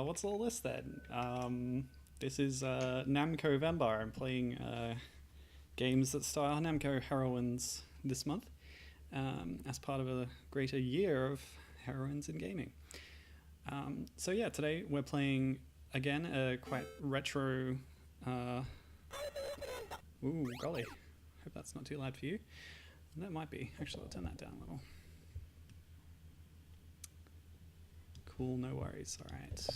what's all this then? This is Namco Vembar. I'm playing games that star Namco heroines this month as part of a greater year of heroines in gaming. So yeah, today we're playing again a quite retro. Ooh, golly! Hope that's not too loud for you. That might be. Actually, I'll turn that down a little. Cool, no worries. All right.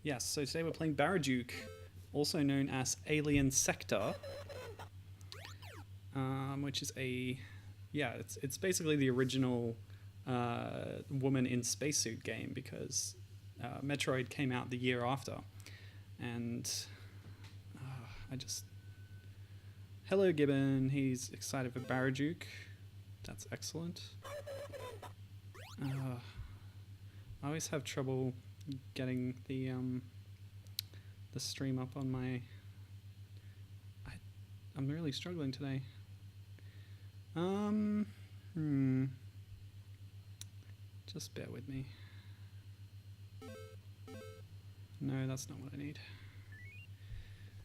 Yes, so today we're playing Baraduke, also known as Alien Sector, which is it's basically the original woman in spacesuit game because Metroid came out the year after, and hello Gibbon, he's excited for Baraduke. That's excellent. I always have trouble getting the stream up on my. I'm really struggling today. Just bear with me. No, that's not what I need.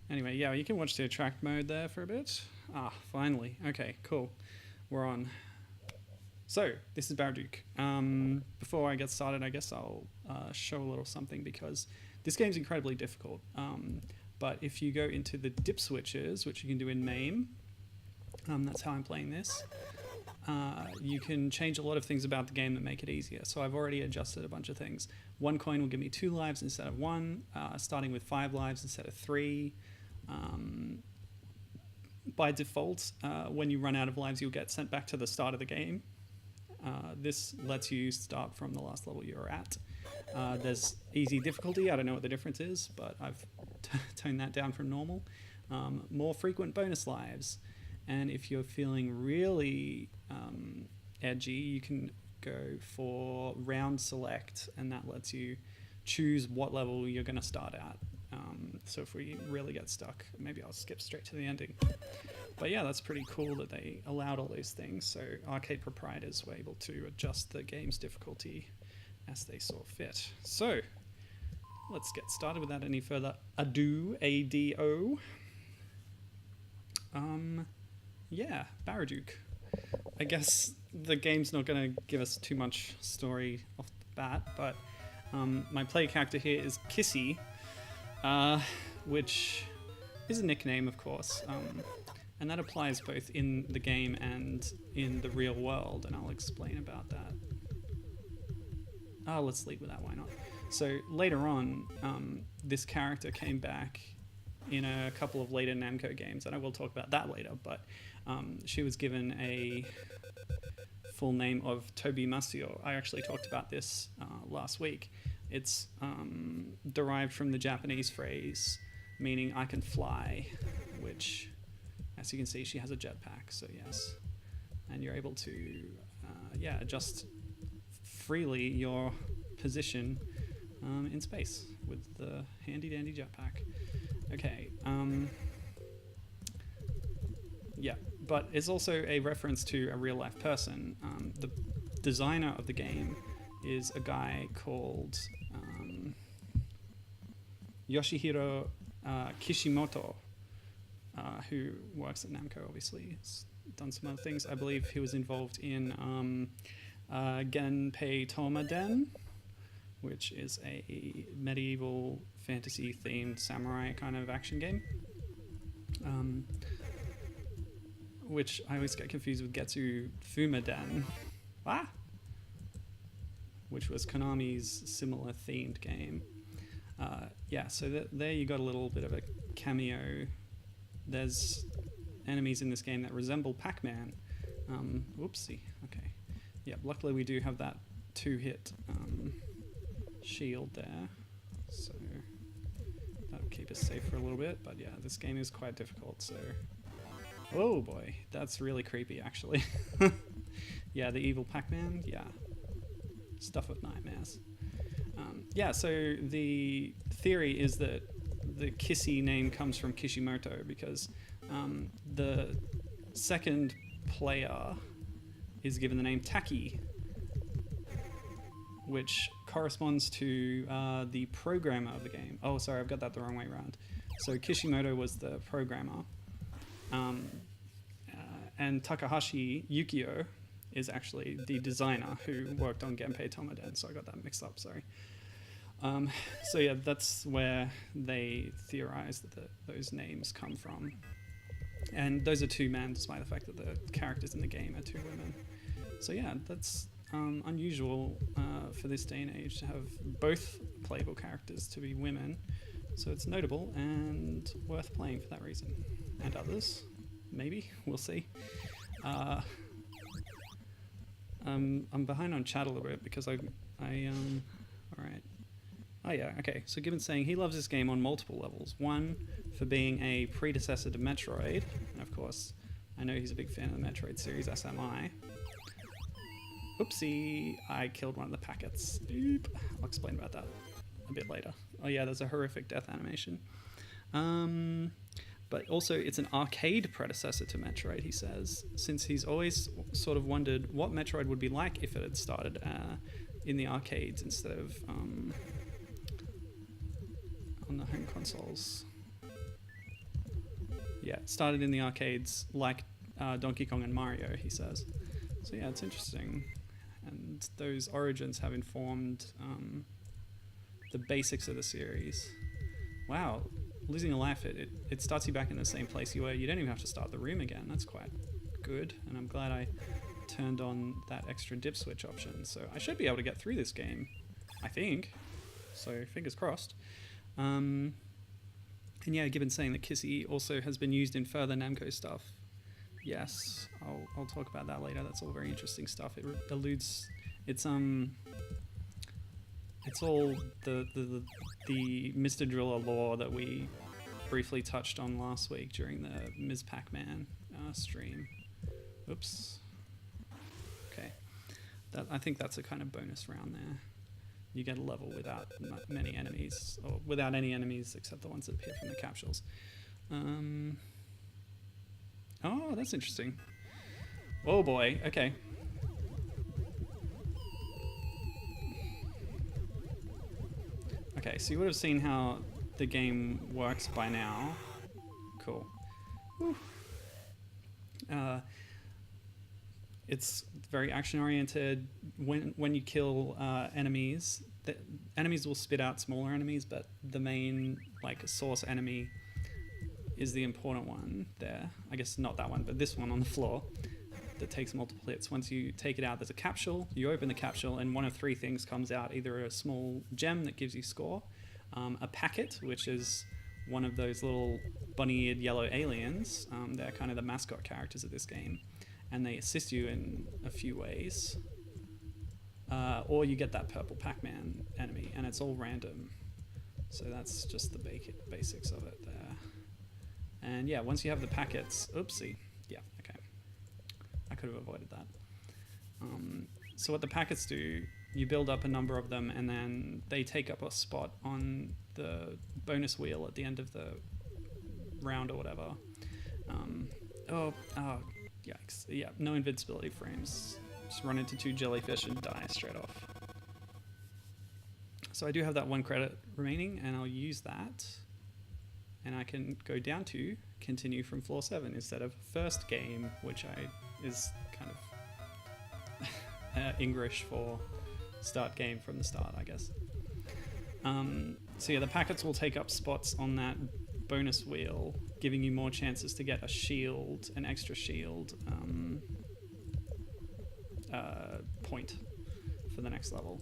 Anyway, yeah, you can watch the attract mode there for a bit. Ah, finally. Okay, cool. We're on. So, this is Baraduke. Before I get started, I guess I'll show a little something because this game's incredibly difficult. But if you go into the dip switches, which you can do in MAME, that's how I'm playing this, you can change a lot of things about the game that make it easier. So I've already adjusted a bunch of things. 1 coin will give me 2 lives instead of 1, starting with 5 lives instead of 3. By default, when you run out of lives, you'll get sent back to the start of the game. This lets you start from the last level you're at. There's easy difficulty, I don't know what the difference is, but I've toned that down from normal. More frequent bonus lives, and if you're feeling really edgy, you can go for round select, and that lets you choose what level you're going to start at. So if we really get stuck, maybe I'll skip straight to the ending. But yeah, that's pretty cool that they allowed all those things, so arcade proprietors were able to adjust the game's difficulty as they saw fit. So, let's get started without any further ado, A-D-O. Yeah, Baraduke. I guess the game's not going to give us too much story off the bat, but my play character here is Kissy, which is a nickname, of course. And that applies both in the game and in the real world, and I'll explain about that. Let's leave with that, why not? So later on, this character came back in a couple of later Namco games, and I will talk about that later, but she was given a full name of Tobi Masio. I actually talked about this last week. It's derived from the Japanese phrase meaning I can fly, which, as you can see, she has a jetpack, so yes. And you're able to, adjust freely your position in space with the handy-dandy jetpack. Okay, but it's also a reference to a real-life person. The designer of the game is a guy called Yoshihiro Kishimoto, who works at Namco, obviously. He's done some other things. I believe he was involved in Genpei Tomaden, which is a medieval fantasy-themed samurai kind of action game. Which I always get confused with Getsu Fumaden. Which was Konami's similar themed game. So there you got a little bit of a cameo. There's enemies in this game that resemble Pac-Man. Whoopsie. Okay. Yeah, luckily we do have that 2-hit shield there. So that'll keep us safe for a little bit. But yeah, this game is quite difficult, so... Oh boy, that's really creepy actually. Yeah, the evil Pac-Man, yeah. Stuff of nightmares. So the theory is that the Kissy name comes from Kishimoto because the second player is given the name Taki, which corresponds to the programmer of the game. Oh, sorry, I've got that the wrong way around. So Kishimoto was the programmer, and Takahashi Yukio is actually the designer who worked on Genpei Tomaden. So I got that mixed up. Sorry. So yeah, that's where they theorized that those names come from. And those are two men, despite the fact that the characters in the game are two women. So yeah, that's unusual for this day and age to have both playable characters to be women. So it's notable and worth playing for that reason. And others, maybe, we'll see. I'm behind on chat a little bit because all right. Oh yeah, okay. So Gibbon's saying he loves this game on multiple levels. One, for being a predecessor to Metroid. And of course, I know he's a big fan of the Metroid series, SMI. Oopsie, I killed one of the packets. Oop. I'll explain about that a bit later. Oh yeah, there's a horrific death animation. But also, it's an arcade predecessor to Metroid, he says, since he's always sort of wondered what Metroid would be like if it had started in the arcades instead of on the home consoles. Yeah, it started in the arcades like Donkey Kong and Mario, he says. So yeah, it's interesting. And those origins have informed the basics of the series. Wow, losing a life, it starts you back in the same place you were. You don't even have to start the room again. That's quite good. And I'm glad I turned on that extra dip switch option. So I should be able to get through this game, I think. So fingers crossed. And yeah, Gibbon's saying that Kissy also has been used in further Namco stuff. Yes, I'll talk about that later. That's all very interesting stuff. It alludes, it's all the Mr. Driller lore that we briefly touched on last week during the Ms. Pac-Man stream. Oops. Okay, I think that's a kind of bonus round there. You get a level without many enemies, or without any enemies except the ones that appear from the capsules. Oh, that's interesting. Oh boy, okay. Okay, so you would have seen how the game works by now. Cool. Whew. It's very action-oriented. When you kill enemies, the enemies will spit out smaller enemies, but the main source enemy is the important one there. I guess not that one, but this one on the floor that takes multiple hits. Once you take it out, there's a capsule. You open the capsule, and one of three things comes out: either a small gem that gives you score, a packet, which is one of those little bunny-eared yellow aliens. They're kind of the mascot characters of this game, and they assist you in a few ways. Or you get that purple Pac-Man enemy, and it's all random. So that's just the basics of it there. And yeah, once you have the packets, oopsie, yeah, okay. I could have avoided that. So what the packets do, you build up a number of them, and then they take up a spot on the bonus wheel at the end of the round or whatever. Oh, yikes. Yeah, no invincibility frames. Just run into two jellyfish and die straight off. So I do have that 1 credit remaining, and I'll use that. And I can go down to continue from floor 7 instead of first game, which is kind of English for start game from the start, I guess. So yeah, the packets will take up spots on that bonus wheel, giving you more chances to get a shield, an extra shield point for the next level.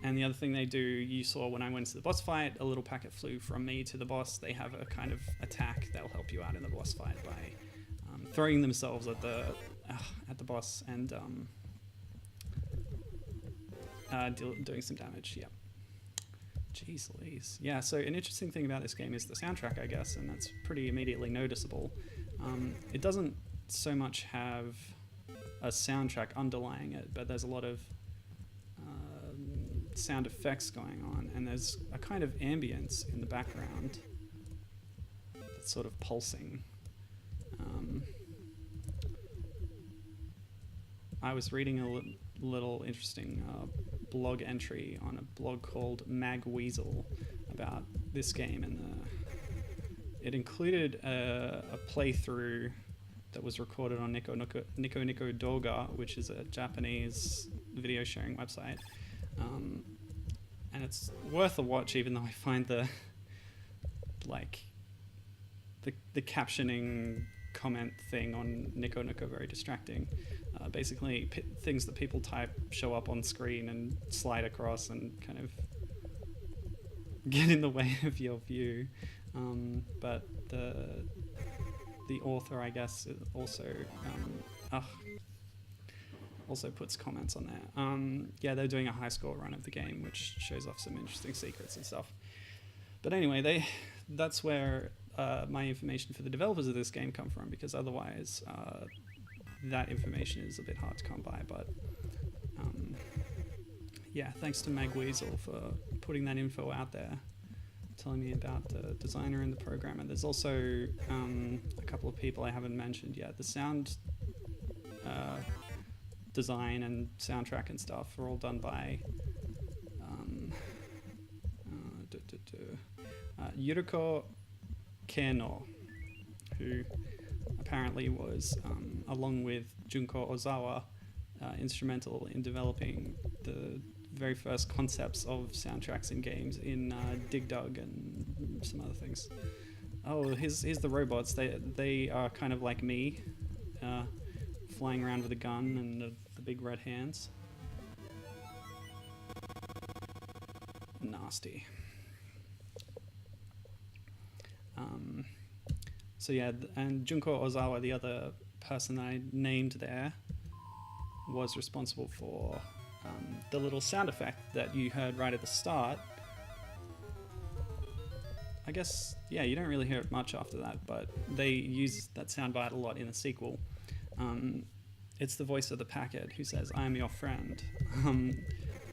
And the other thing they do, you saw when I went to the boss fight, a little packet flew from me to the boss. They have a kind of attack that'll help you out in the boss fight by throwing themselves at the boss and doing some damage. Yeah. Jeez Louise. Yeah, so an interesting thing about this game is the soundtrack, I guess, and that's pretty immediately noticeable. It doesn't so much have a soundtrack underlying it, but there's a lot of sound effects going on, and there's a kind of ambience in the background that's sort of pulsing. I was reading little interesting blog entry on a blog called Magweasel about this game, and it included a playthrough that was recorded on Nico Nico Doga, which is a Japanese video sharing website, and it's worth a watch, even though I find the captioning comment thing on Nico very distracting. Basically, things that people type show up on screen and slide across and kind of get in the way of your view. But the author, I guess, also puts comments on there. Yeah, they're doing a high score run of the game, which shows off some interesting secrets and stuff. But anyway, that's where my information for the developers of this game come from, because otherwise that information is a bit hard to come by. But yeah, thanks to Magweasel for putting that info out there, telling me about the designer and the programmer. There's also a couple of people I haven't mentioned yet. The sound design and soundtrack and stuff are all done by Yuriko Keno, who apparently was, along with Junko Ozawa, instrumental in developing the very first concepts of soundtracks in games in Dig Dug and some other things. Oh, here's the robots. They are kind of like me, flying around with a gun and the big red hands. Nasty. So yeah, and Junko Ozawa, the other person I named there, was responsible for the little sound effect that you heard right at the start. I guess, yeah, you don't really hear it much after that, but they use that soundbite a lot in the sequel. It's the voice of the Packet who says, "I am your friend."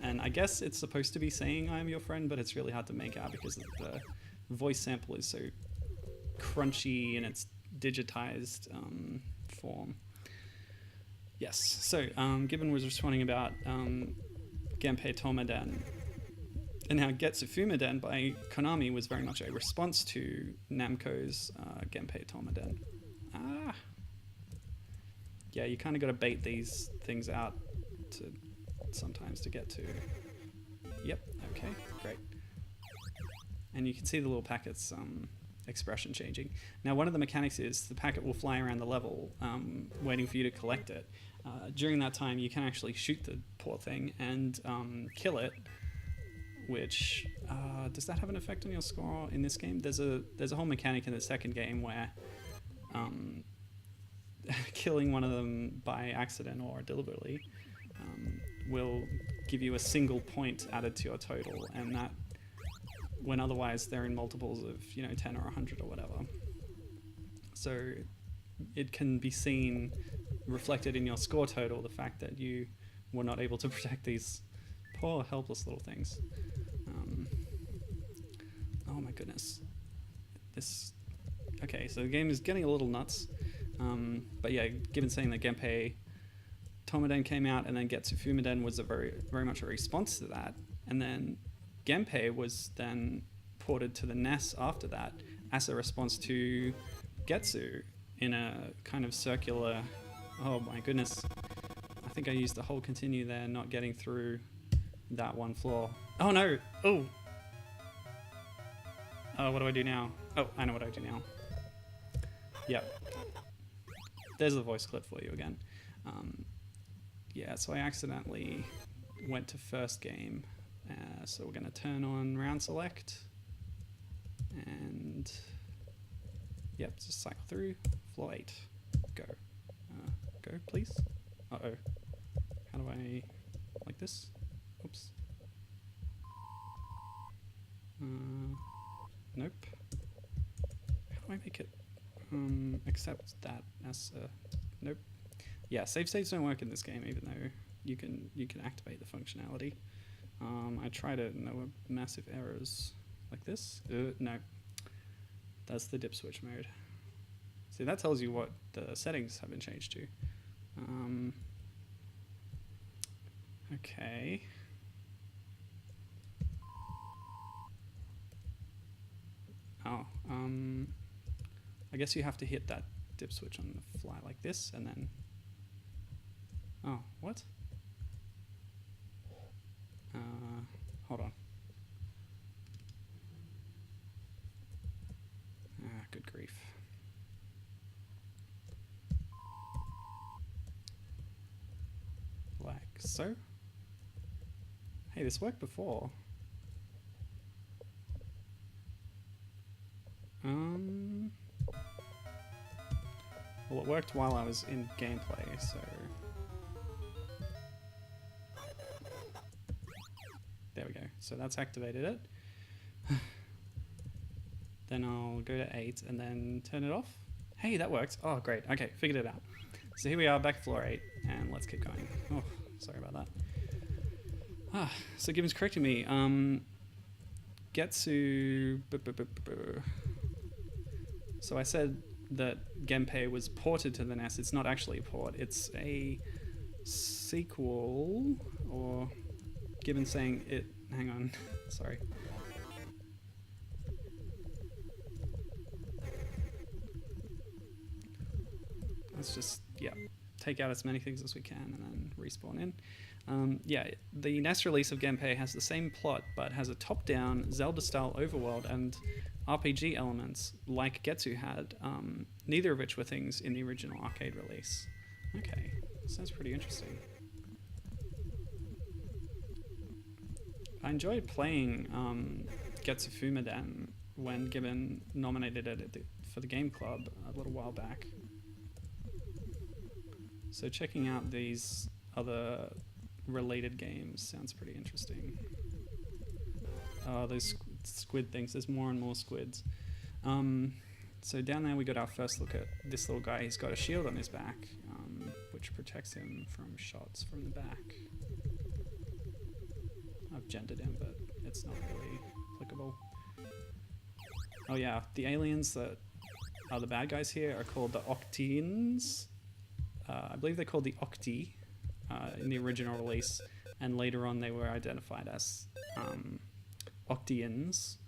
And I guess it's supposed to be saying "I am your friend," but it's really hard to make out because the voice sample is so crunchy in its digitized form. Yes, so Gibbon was responding about Genpei Tomaden, and how Getsu Fumaden by Konami was very much a response to Namco's Genpei Tomaden. Yeah, you kind of got to bait these things out sometimes to get to. Yep, okay, great. And you can see the little packets expression changing. Now, one of the mechanics is the packet will fly around the level waiting for you to collect it. During that time, you can actually shoot the poor thing and kill it, which does that have an effect on your score in this game? There's a whole mechanic in the second game where killing one of them by accident or deliberately will give you a single point added to your total, and that, when otherwise they're in multiples of 10 or 100 or whatever. So it can be seen reflected in your score total, the fact that you were not able to protect these poor helpless little things. Oh my goodness. Okay, so the game is getting a little nuts. But yeah, given saying that Genpei Tomaden came out and then Getsu Fumaden was very much a response to that, and then Genpei was then ported to the NES after that as a response to Getsu in a kind of circular... Oh my goodness. I think I used the whole continue there, not getting through that one floor. Oh no! Oh! What do I do now? Oh, I know what I do now. Yep. There's the voice clip for you again. Yeah, so I accidentally went to first game. So we're going to turn on round select. And... Yep, just cycle through. Floor 8. Go. Go, please. Uh-oh. How do I... like this? Oops. Nope. How do I make it... accept that as a... Nope. Yeah, save states don't work in this game, even though you can activate the functionality. I tried it and there were massive errors like this. No. That's the dip switch mode. See, that tells you what the settings have been changed to. Okay. Oh, I guess you have to hit that dip switch on the fly like this, and then... Oh, what? Hold on. Ah, good grief. Like so? Hey, this worked before. Well, it worked while I was in gameplay, so... There we go. So that's activated it. Then I'll go to 8 and then turn it off. Hey, that worked. Oh, great. Okay, figured it out. So here we are, back at floor 8, and let's keep going. Oh, sorry about that. So Gibbon's correcting me. Getsu... So I said that Genpei was ported to the NES. It's not actually a port. It's a sequel, or Gibbon saying it... Hang on. Sorry. Let's just, yeah, take out as many things as we can and then respawn in. Yeah, the NES release of Genpei has the same plot, but has a top-down Zelda-style overworld and RPG elements like Getsu had, neither of which were things in the original arcade release. Okay, sounds pretty interesting. I enjoyed playing Getsu Fumaden when Gibbon nominated it for the Game Club a little while back. So checking out these other related games sounds pretty interesting. Oh, those squid things. There's more and more squids. So down there we got our first look at this little guy. He's got a shield on his back, which protects him from shots from the back. I've gendered him, but it's not really applicable. Oh yeah, the aliens that are the bad guys here are called the Octeans. I believe they're called the Octi in the original release, and later on they were identified as Octians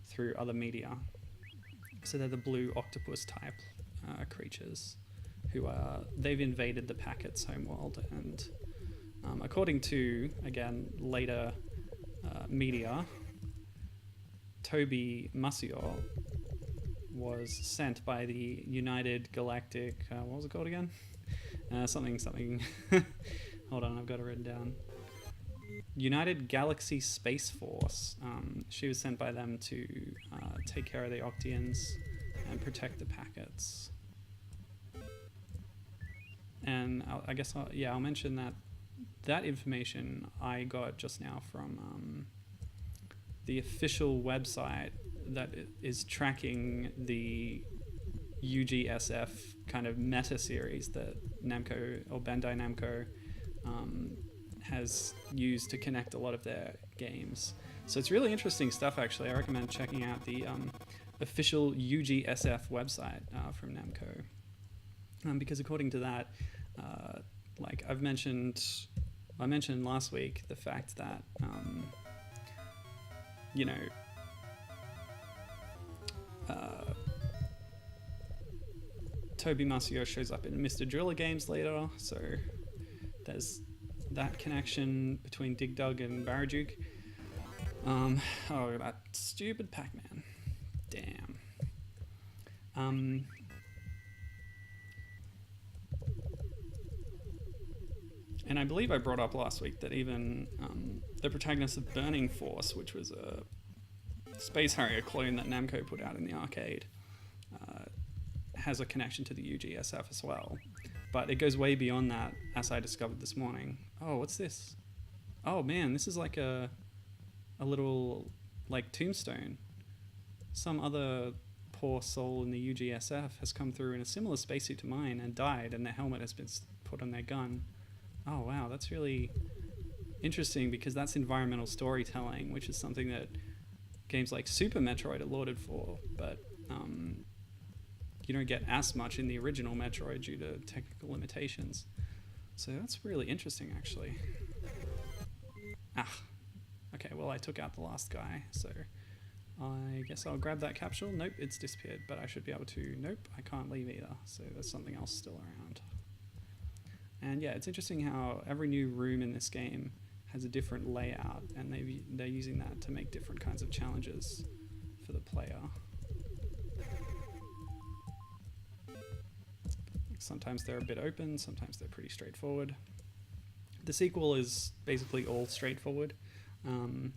through other media. So they're the blue octopus type creatures who they've invaded the Packet's homeworld, and according to, again, later media, Toby Masuyo was sent by the United Galactic, what was it called again? Something. Hold on, I've got it written down. United Galaxy Space Force. She was sent by them to take care of the Octians and protect the Packets. And I guess I'll mention that information I got just now from the official website that is tracking the UGSF kind of meta series that Namco or Bandai Namco has used to connect a lot of their games. So it's really interesting stuff, actually. I recommend checking out the official UGSF website from Namco, because according to that, like I mentioned last week the fact that Toby Masuyo shows up in Mr. Driller games later, so there's that connection between Dig Dug and Baraduke. Oh, that stupid Pac-Man. Damn. And I believe I brought up last week that even the protagonist of Burning Force, which was a Space Harrier clone that Namco put out in the arcade, has a connection to the UGSF as well. But it goes way beyond that, as I discovered this morning. Oh, what's this? Oh man, this is like a little, like, tombstone. Some other poor soul in the UGSF has come through in a similar spacesuit to mine and died, and their helmet has been put on their gun. Oh wow, that's really interesting, because that's environmental storytelling, which is something that games like Super Metroid are lauded for, but you don't get as much in the original Metroid due to technical limitations. So that's really interesting, actually. well, I took out the last guy, so I guess I'll grab that capsule. Nope, it's disappeared, but I should be able to... Nope, I can't leave either, so there's something else still around. And yeah, it's interesting how every new room in this game has a different layout, and they're using that to make different kinds of challenges for the player. Sometimes they're a bit open, sometimes they're pretty straightforward. The sequel is basically all straightforward. And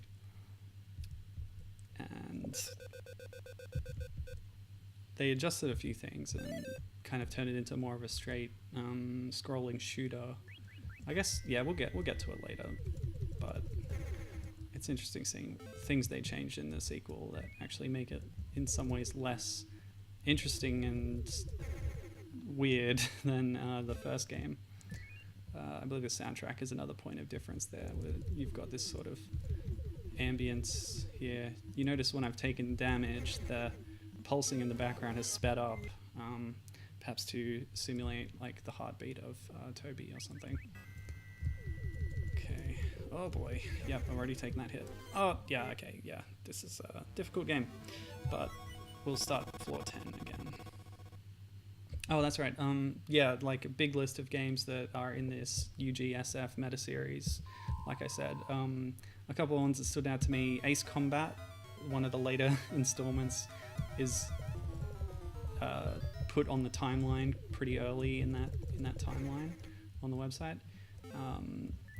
they adjusted a few things and kind of turned it into more of a straight scrolling shooter. I guess, yeah, we'll get to it later, but it's interesting seeing things they changed in the sequel that actually make it in some ways less interesting and weird than the first game. I believe the soundtrack is another point of difference there, where you've got this sort of ambience here. You notice when I've taken damage, the pulsing in the background has sped up, perhaps to simulate like the heartbeat of Toby or something. Okay. Oh boy. Yep, I've already taken that hit. Oh, yeah, okay, yeah. This is a difficult game, but we'll start floor 10 again. Oh, that's right. Yeah, like a big list of games that are in this UGSF meta series. Like I said, a couple of ones that stood out to me. Ace Combat, one of the later installments, is put on the timeline pretty early in that timeline on the website.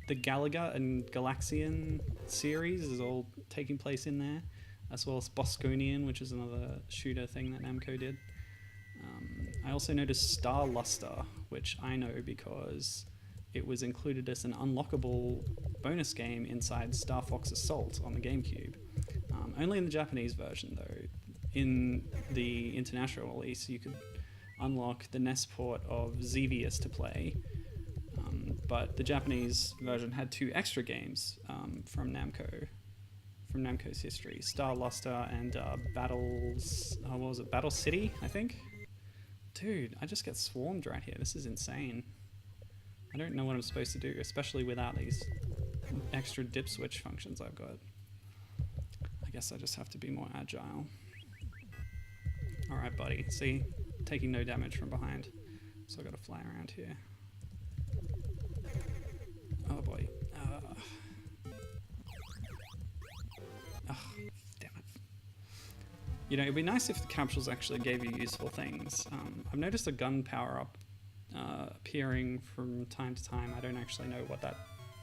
The Galaga and Galaxian series is all taking place in there, as well as Bosconian, which is another shooter thing that Namco did. I also noticed Star Luster, which I know because it was included as an unlockable bonus game inside Star Fox Assault on the GameCube. Only in the Japanese version, though. In the international release, you could unlock the NES port of Xevious to play, but the Japanese version had 2 extra games from Namco's history: Star Luster and what was it? Battle City, I think. Dude, I just get swarmed right here. This is insane. I don't know what I'm supposed to do, especially without these extra dip switch functions I've got. I guess I just have to be more agile. Alright, buddy. See? Taking no damage from behind. So I gotta fly around here. Oh boy. Damn it. You know, it'd be nice if the capsules actually gave you useful things. I've noticed a gun power-up appearing from time to time. I don't actually know what that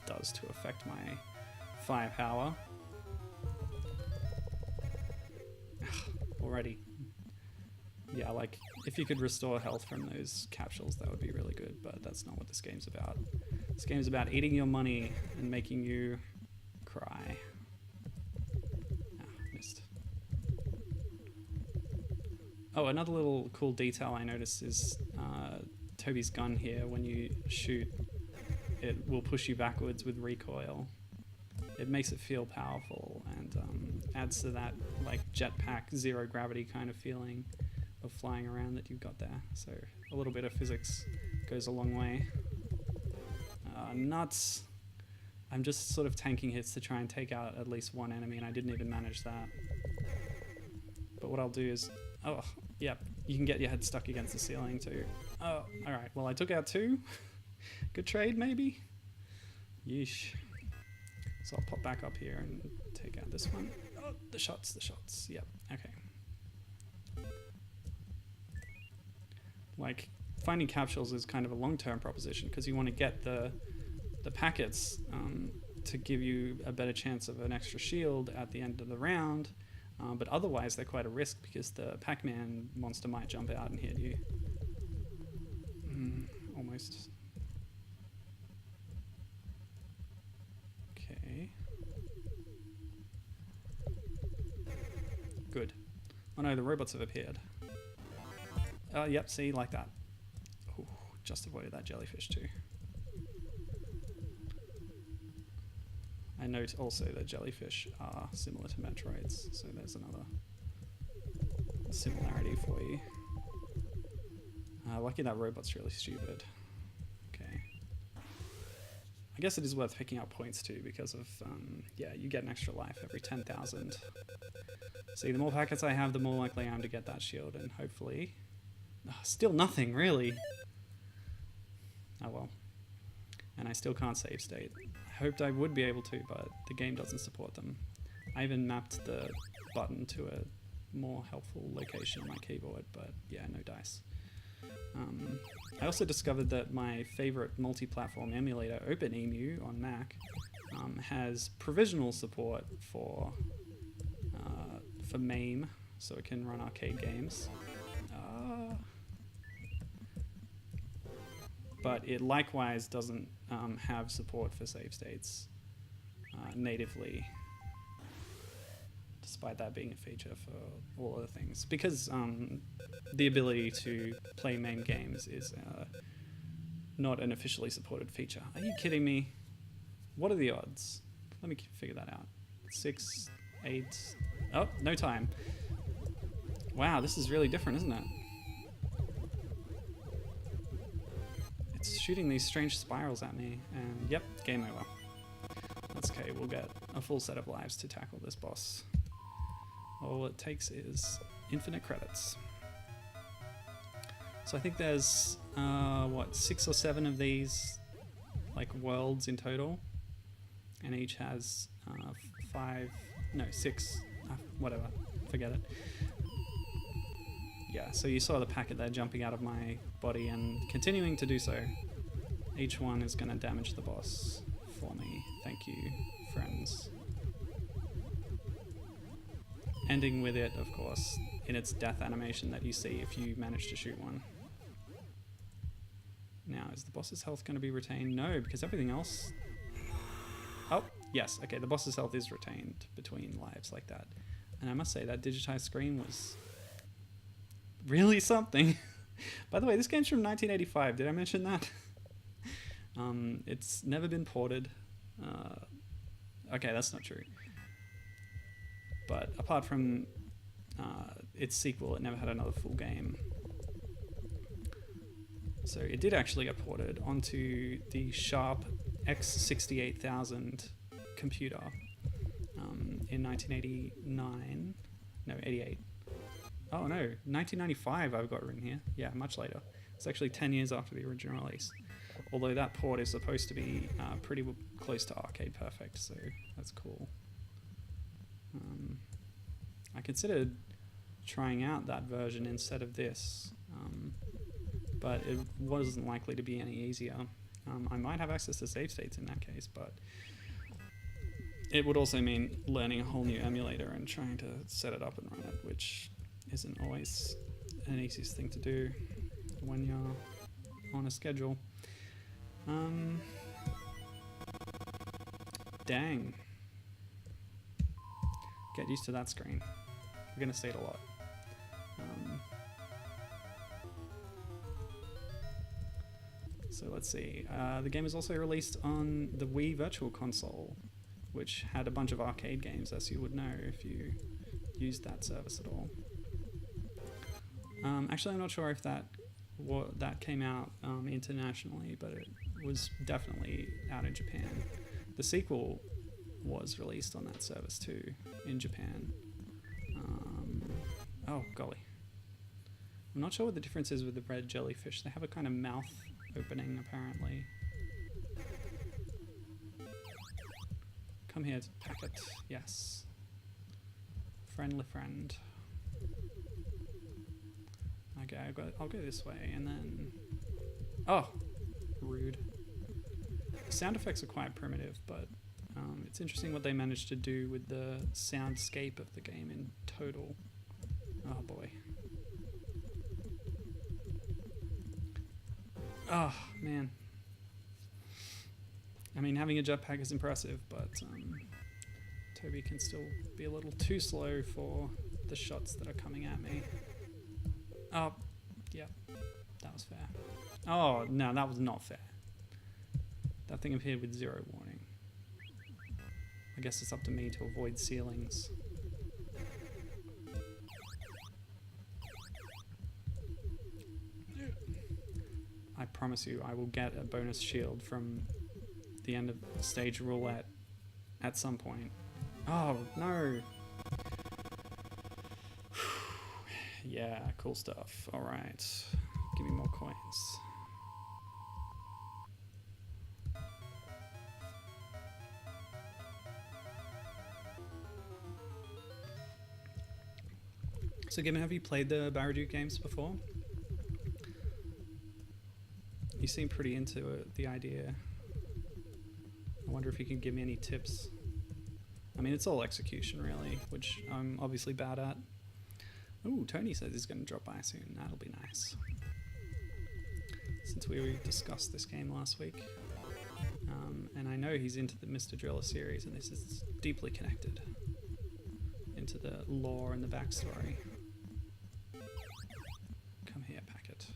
does to affect my firepower. Already. Yeah, like, if you could restore health from those capsules, that would be really good, but that's not what this game's about. This game's about eating your money and making you cry. Missed. Oh, another little cool detail I noticed is Toby's gun here. When you shoot, it will push you backwards with recoil. It makes it feel powerful and adds to that like jetpack, zero gravity kind of feeling of flying around that you've got there. So a little bit of physics goes a long way. Nuts. I'm just sort of tanking hits to try and take out at least one enemy, and I didn't even manage that. But what I'll do is... Oh, yeah, you can get your head stuck against the ceiling too. Oh, alright, well I took out 2. Good trade, maybe? Yeesh. So I'll pop back up here and take out this one. Oh, the shots. Yep, okay. Like, finding capsules is kind of a long-term proposition because you want to get the packets to give you a better chance of an extra shield at the end of the round, but otherwise they're quite a risk because the Pac-Man monster might jump out and hit you. Almost. Okay. Good. Oh no, the robots have appeared. Yep, see, like that. Ooh, just avoided that jellyfish too. I note also that jellyfish are similar to Metroids, so there's another similarity for you. Lucky that robot's really stupid. Okay. I guess it is worth picking up points too because of, yeah, you get an extra life every 10,000. See, the more packets I have, the more likely I am to get that shield, and hopefully... still nothing, really. Oh well. And I still can't save state. I hoped I would be able to, but the game doesn't support them. I even mapped the button to a more helpful location on my keyboard, but yeah, no dice. I also discovered that my favorite multi-platform emulator, OpenEMU on Mac, has provisional support for MAME, so it can run arcade games. But it likewise doesn't have support for save states natively, despite that being a feature for all other things. Because the ability to play MAME games is not an officially supported feature. Are you kidding me? What are the odds? Let me figure that out. 6, 8... Oh, no time. Wow, this is really different, isn't it? It's shooting these strange spirals at me, and yep, game over. That's okay, we'll get a full set of lives to tackle this boss. All it takes is infinite credits. So I think there's, what, 6 or 7 of these, like, worlds in total, and each has 6, whatever, forget it. Yeah, so you saw the packet there jumping out of my body and continuing to do so. Each one is going to damage the boss for me. Thank you, friends. Ending with it, of course, in its death animation that you see if you manage to shoot one. Now, is the boss's health going to be retained? No, because everything else... Oh, yes, okay, the boss's health is retained between lives like that. And I must say, that digitized screen was really something. By the way, this game's from 1985. Did I mention that? It's never been ported. Okay, that's not true. But apart from its sequel, it never had another full game. So it did actually get ported onto the Sharp X68000 computer in 1989. No, 88. Oh no, 1995 I've got written here. Yeah, much later. It's actually 10 years after the original release. Although that port is supposed to be pretty close to arcade perfect, so that's cool. I considered trying out that version instead of this, but it wasn't likely to be any easier. I might have access to save states in that case, but it would also mean learning a whole new emulator and trying to set it up and run it, which isn't always an easiest thing to do when you're on a schedule. Dang. Get used to that screen. We're gonna see it a lot. So let's see. The game is also released on the Wii Virtual Console, which had a bunch of arcade games, as you would know if you used that service at all. Actually, I'm not sure if that came out internationally, but it was definitely out in Japan. The sequel was released on that service too, in Japan. Oh, golly. I'm not sure what the difference is with the red jellyfish. They have a kind of mouth opening, apparently. Come here, packet. Yes. Friendly friend. Okay, I'll go this way, and then... Oh! Rude. The sound effects are quite primitive, but it's interesting what they managed to do with the soundscape of the game in total. Oh boy. Oh, man. I mean, having a jetpack is impressive, but Toby can still be a little too slow for the shots that are coming at me. Oh, yeah, that was fair. Oh, no, that was not fair. That thing appeared with 0 warning. I guess it's up to me to avoid ceilings. I promise you, I will get a bonus shield from the end of stage roulette at some point. Oh, no. Yeah, cool stuff. All right. Give me more coins. So, Gibbon, have you played the Baraduke games before? You seem pretty into it, the idea. I wonder if you can give me any tips. I mean, it's all execution, really, which I'm obviously bad at. Ooh, Tony says he's going to drop by soon. That'll be nice. Since we discussed this game last week. And I know he's into the Mr. Driller series, and this is deeply connected into the lore and the backstory. Come here, packet.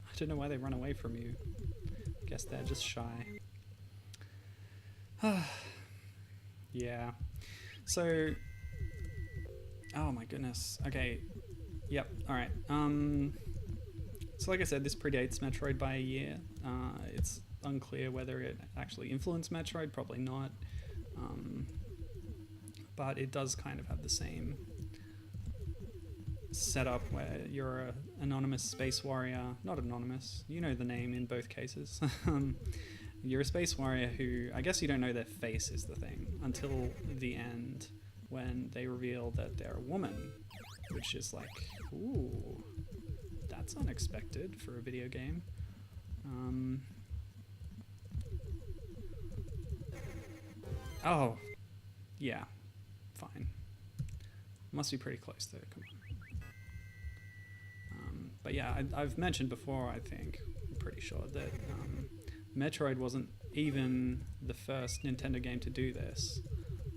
I don't know why they run away from you. Guess they're just shy. Yeah. So... Oh my goodness. Okay. Yep. Alright. So like I said, this predates Metroid by a year. It's unclear whether it actually influenced Metroid, probably not. But it does kind of have the same setup where you're an anonymous space warrior. Not anonymous, you know the name in both cases. You're a space warrior who, I guess you don't know their face is the thing, until the end when they reveal that they're a woman, which is like, ooh, that's unexpected for a video game. Oh, yeah, fine. Must be pretty close though, come on. But yeah, I've mentioned before, I think, I'm pretty sure, that Metroid wasn't even the first Nintendo game to do this,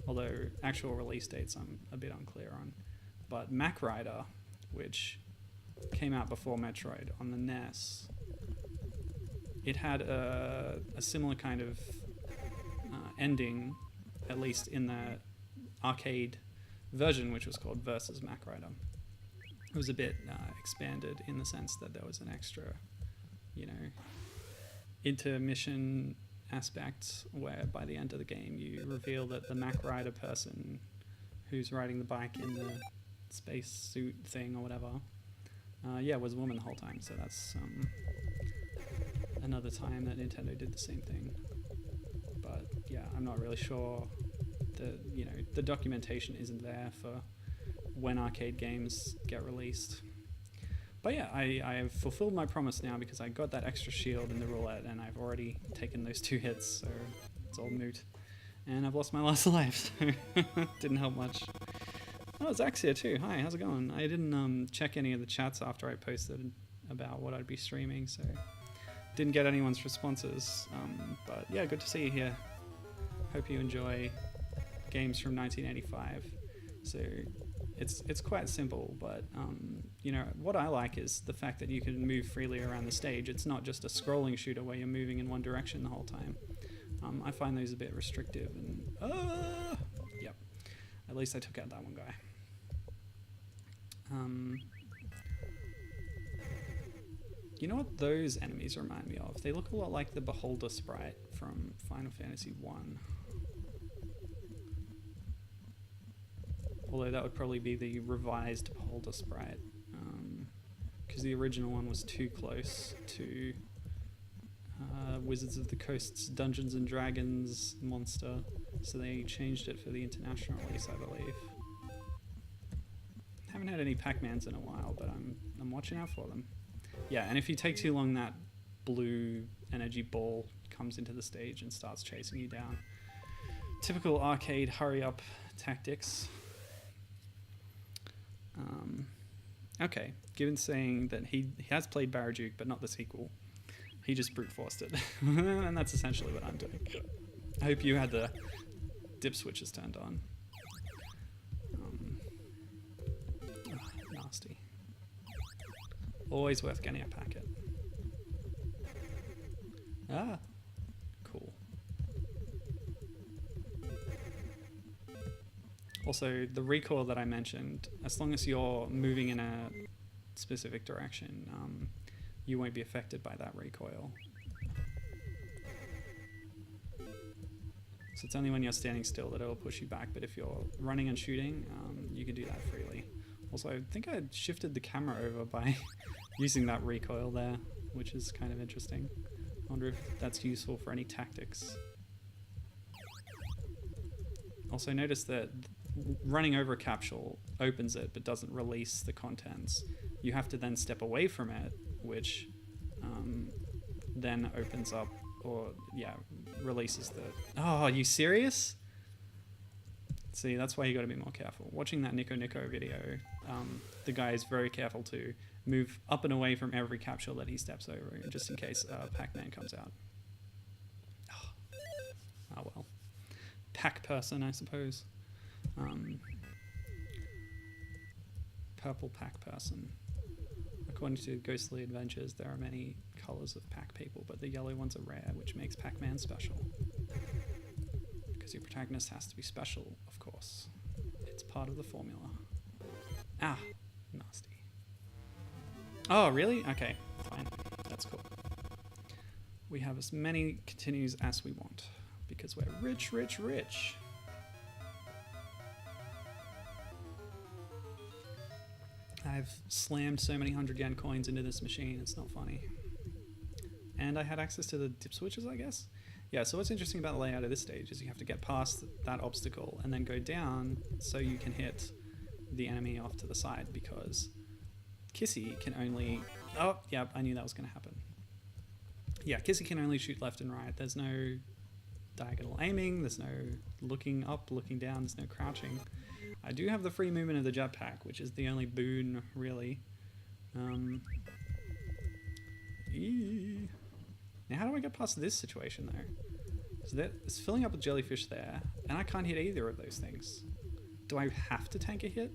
although actual release dates I'm a bit unclear on. But Mac Rider, which came out before Metroid on the NES, it had a similar kind of ending, at least in the arcade version, which was called Versus Mac Rider. It was a bit expanded in the sense that there was an extra, you know, intermission aspect where by the end of the game you reveal that the Mac Rider person who's riding the bike in the space suit thing or whatever, yeah, was a woman the whole time. So that's another time that Nintendo did the same thing. But yeah, I'm not really sure. The documentation isn't there for when arcade games get released. But yeah, I have fulfilled my promise now because I got that extra shield in the roulette and I've already taken those 2 hits, so it's all moot. And I've lost my last life, so didn't help much. Oh, Zach's here too. Hi, how's it going? I didn't check any of the chats after I posted about what I'd be streaming, so didn't get anyone's responses. But yeah, good to see you here. Hope you enjoy games from 1985. So it's quite simple, but you know, what I like is the fact that you can move freely around the stage. It's not just a scrolling shooter where you're moving in one direction the whole time. I find those a bit restrictive, and yep, at least I took out that one guy. You know what those enemies remind me of? They look a lot like the Beholder sprite from Final Fantasy 1. Although that would probably be the revised Beholder sprite, because the original one was too close to Wizards of the Coast's Dungeons and Dragons monster, so they changed it for the international release, I believe. Haven't had any Pac-Mans in a while, but I'm watching out for them. Yeah, and if you take too long, that blue energy ball comes into the stage and starts chasing you down. Typical arcade hurry-up tactics. Okay, given saying that he has played Baraduke, but not the sequel, he just brute forced it. And that's essentially what I'm doing. I hope you had the dip switches turned on. Nasty. Always worth getting a packet. Ah, cool. Also, the recoil that I mentioned, as long as you're moving in a specific direction, you won't be affected by that recoil. So it's only when you're standing still that it'll push you back, but if you're running and shooting, you can do that freely. Also, I think I shifted the camera over by using that recoil there, which is kind of interesting. I wonder if that's useful for any tactics. Also notice that running over a capsule opens it but doesn't release the contents. You have to then step away from it, which then opens up, or yeah, releases the... Oh, are you serious? See, that's why you got to be more careful. Watching that Nico video, the guy is very careful to move up and away from every capsule that he steps over, just in case Pac-Man comes out. Oh well. Pac person, I suppose. Purple Pac person. According to Ghostly Adventures, there are many colors of Pac people, but the yellow ones are rare, which makes Pac-Man special. Because your protagonist has to be special, of course. It's part of the formula. Ah, nasty. Oh, really? Okay, fine. That's cool. We have as many continues as we want, because we're rich, rich, rich. I've slammed so many 100 yen coins into this machine, it's not funny. And I had access to the dip switches, I guess? Yeah, so what's interesting about the layout of this stage is you have to get past that obstacle and then go down so you can hit the enemy off to the side, because Kissy can only... Oh, yeah, I knew that was going to happen. Yeah, Kissy can only shoot left and right. There's no diagonal aiming, there's no looking up, looking down, there's no crouching. I do have the free movement of the jetpack, which is the only boon, really. Now, how do I get past this situation, though? So it's filling up with jellyfish there, and I can't hit either of those things. Do I have to tank a hit?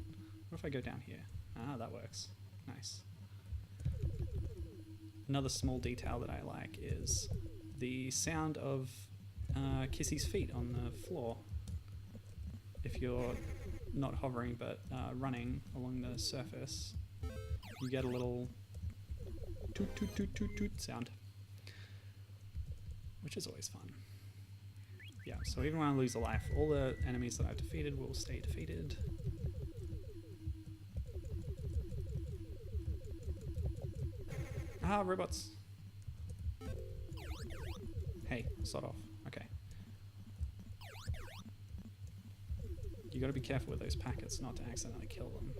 What if I go down here? Ah, that works. Nice. Another small detail that I like is the sound of Kissy's feet on the floor. If you're not hovering but running along the surface, you get a little toot toot toot toot toot sound, which is always fun. Yeah, so even when I lose a life, all the enemies that I've defeated will stay defeated. Ah, robots. Hey, sod off. Okay. You gotta be careful with those packets not to accidentally kill them.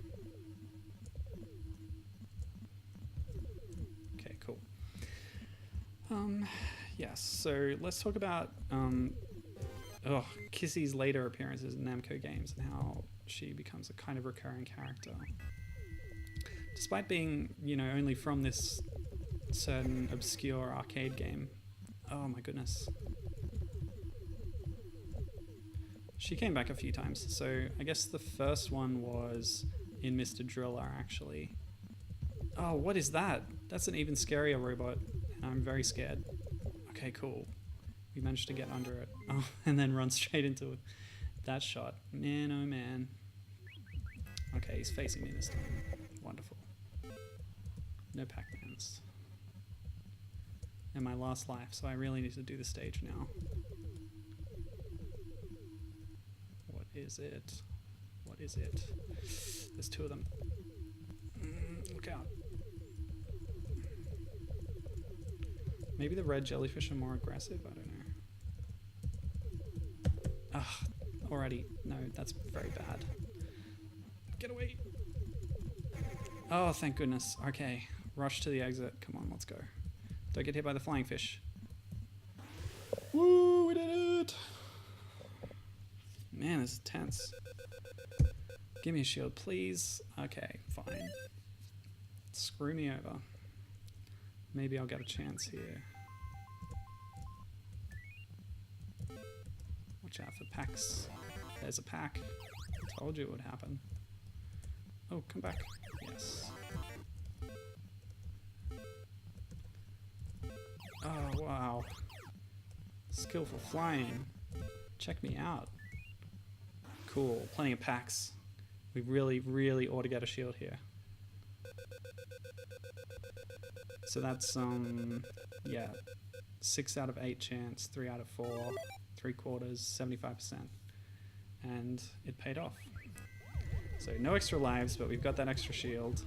Okay, cool. Yes, so let's talk about Kissy's later appearances in Namco games and how she becomes a kind of recurring character. Despite being, only from this certain obscure arcade game. Oh my goodness. She came back a few times, so I guess the first one was in Mr. Driller, actually. Oh, what is that? That's an even scarier robot, and I'm very scared. Okay, cool. We managed to get under it. Oh, and then run straight into that shot. Man, oh man. Okay, he's facing me this time. Wonderful. No Pac-Mans. And my last life, so I really need to do the stage now. What is it? What is it? There's two of them. Look out. Maybe the red jellyfish are more aggressive? I don't know. Ugh, already. No, that's very bad. Get away. Oh, thank goodness. Okay, rush to the exit. Come on, let's go. Don't get hit by the flying fish. Woo, we did it! Man, this is tense. Give me a shield, please. Okay, fine. Screw me over. Maybe I'll get a chance here. Watch out for packs. There's a pack. Told you it would happen. Oh, come back. Yes. Oh, wow. Skillful flying. Check me out. Cool. Plenty of packs. We really, really ought to get a shield here. So that's, yeah, 6 out of 8 chance, 3 out of 4. 3/4, 75%. And it paid off. So no extra lives, but we've got that extra shield.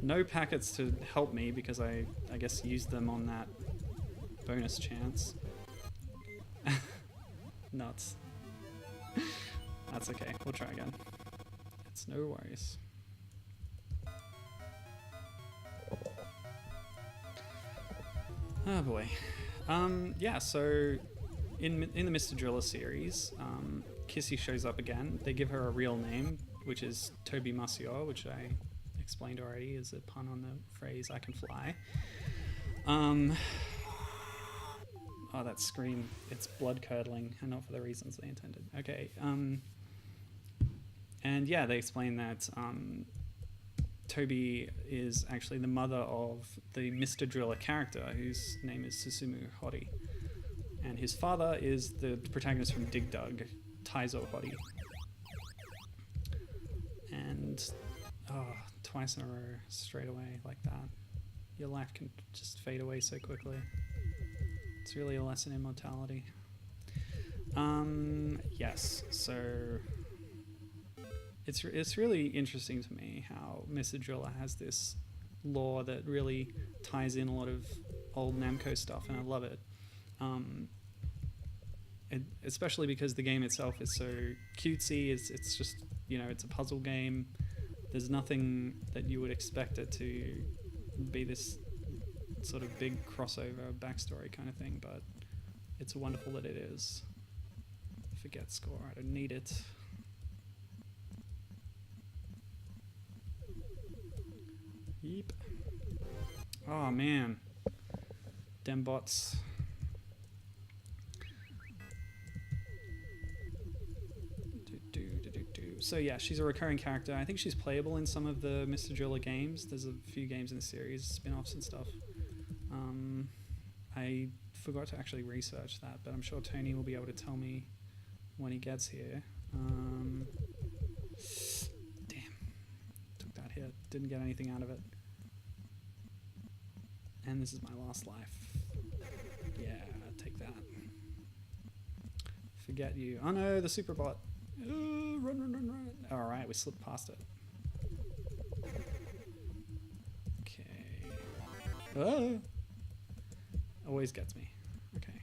No packets to help me because I guess used them on that bonus chance. Nuts. That's okay, we'll try again. It's no worries. Oh boy. Yeah, so in the Mr. Driller series, Kissy shows up again. They give her a real name, which is Toby Monsieur, which I explained already is a pun on the phrase I can fly. Oh, that scream, it's blood curdling, and not for the reasons they intended. Okay, and yeah, they explain that Toby is actually the mother of the Mr. Driller character, whose name is Susumu Hori. And his father is the protagonist from Dig Dug, Taizo Hori. And, twice in a row, straight away, like that. Your life can just fade away so quickly. It's really a lesson in mortality. Yes, so it's really interesting to me how Mr. Driller has this lore that really ties in a lot of old Namco stuff, and I love it. Especially because the game itself is so cutesy. It's just, you know, it's a puzzle game. There's nothing that you would expect it to be this sort of big crossover backstory kind of thing, but it's wonderful that it is. Forget score, I don't need it. Yeep. Oh man. Dem bots. So yeah, she's a recurring character. I think she's playable in some of the Mr. Driller games. There's a few games in the series, spin-offs and stuff. I forgot to actually research that, but I'm sure Tony will be able to tell me when he gets here. Damn. Took that hit. Didn't get anything out of it. And this is my last life. Yeah, take that. Forget you. Oh no, the super bot. Run. Alright, we slipped past it. Okay. Always gets me. Okay.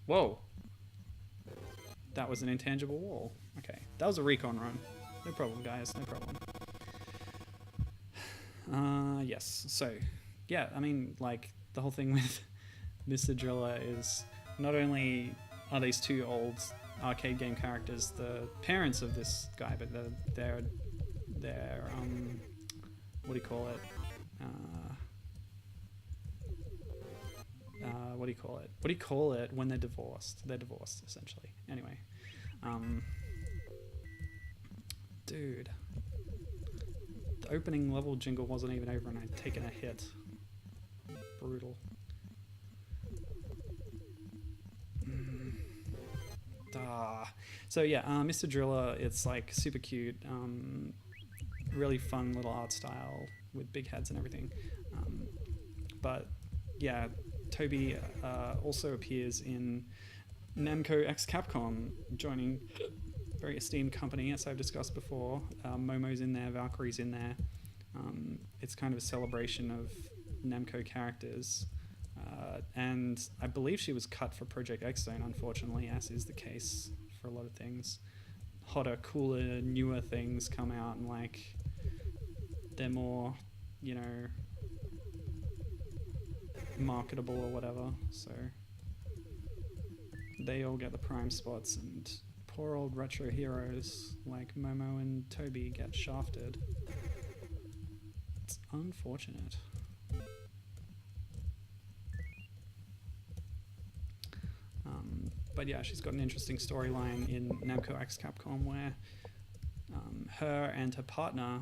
Whoa. That was an intangible wall. Okay. That was a recon run. No problem, guys. No problem. Yes. So, yeah, I mean, like, the whole thing with Mr. Driller is not only are these two old arcade game characters the parents of this guy, but they're what do you call it? What do you call it? What do you call it when they're divorced? They're divorced, essentially. Anyway. Dude. The opening level jingle wasn't even over and I'd taken a hit. Brutal. So yeah, Mr. Driller, it's like super cute, really fun little art style with big heads and everything. But yeah, Toby also appears in Namco x Capcom, joining a very esteemed company, as I've discussed before. Momo's in there, Valkyrie's in there. It's kind of a celebration of Namco characters. And I believe she was cut for Project X Zone, unfortunately, as is the case for a lot of things. Hotter, cooler, newer things come out and like they're more, you know, marketable or whatever, so they all get the prime spots and poor old retro heroes like Momo and Toby get shafted. It's unfortunate. But yeah, she's got an interesting storyline in Namco x Capcom where her and her partner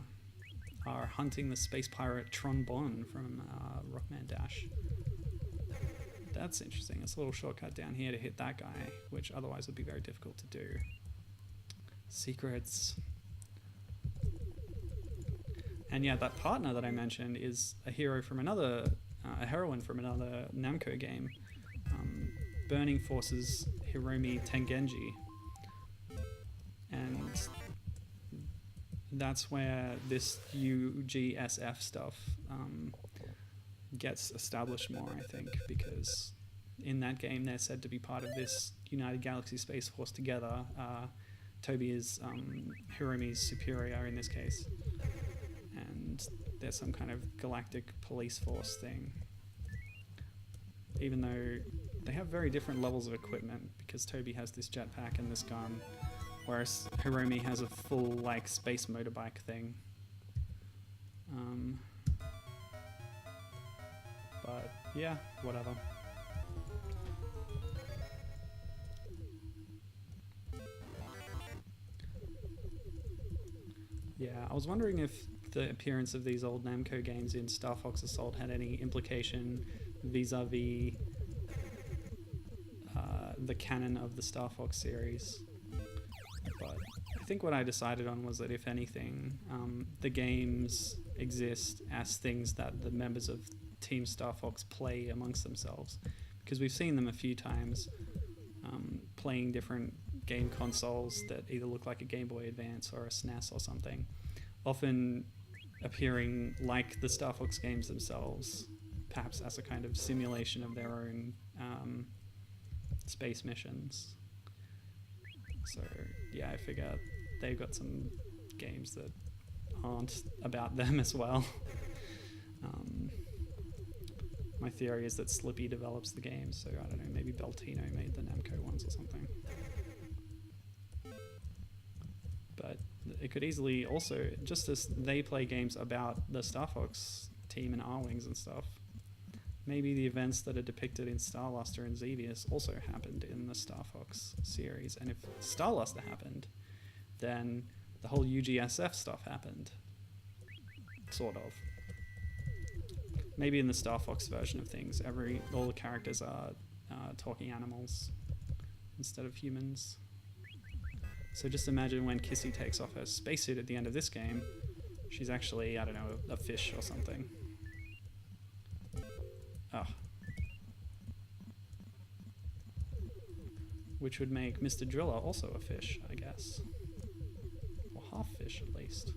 are hunting the space pirate Tron Bonne from Rockman Dash. That's interesting. It's a little shortcut down here to hit that guy, which otherwise would be very difficult to do. Secrets. And yeah, that partner that I mentioned is a hero from another, a heroine from another Namco game. Burning Force's Hiromi Tengenji. And that's where this UGSF stuff gets established more, I think, because in that game they're said to be part of this United Galaxy Space Force together. Toby is Hiromi's superior in this case, and there's some kind of galactic police force thing, even though they have very different levels of equipment, because Toby has this jetpack and this gun, whereas Hiromi has a full, like, space motorbike thing. But yeah, whatever. Yeah, I was wondering if the appearance of these old Namco games in Star Fox Assault had any implication vis-a-vis the canon of the Star Fox series. But I think what I decided on was that, if anything, the games exist as things that the members of Team Star Fox play amongst themselves, because we've seen them a few times playing different game consoles that either look like a Game Boy Advance or a SNES or something, often appearing like the Star Fox games themselves, perhaps as a kind of simulation of their own space missions. So yeah, I figure they've got some games that aren't about them as well. My theory is that Slippy develops the games, so I don't know, maybe Beltino made the Namco ones or something. But it could easily also, just as they play games about the Star Fox team and R-Wings and stuff, maybe the events that are depicted in Starluster and Xevious also happened in the Star Fox series. And if Starluster happened, then the whole UGSF stuff happened. Sort of. Maybe in the Star Fox version of things, all the characters are talking animals instead of humans. So just imagine when Kissy takes off her spacesuit at the end of this game, she's actually, I don't know, a fish or something. Ah. Which would make Mr. Driller also a fish, I guess. Or half fish, at least.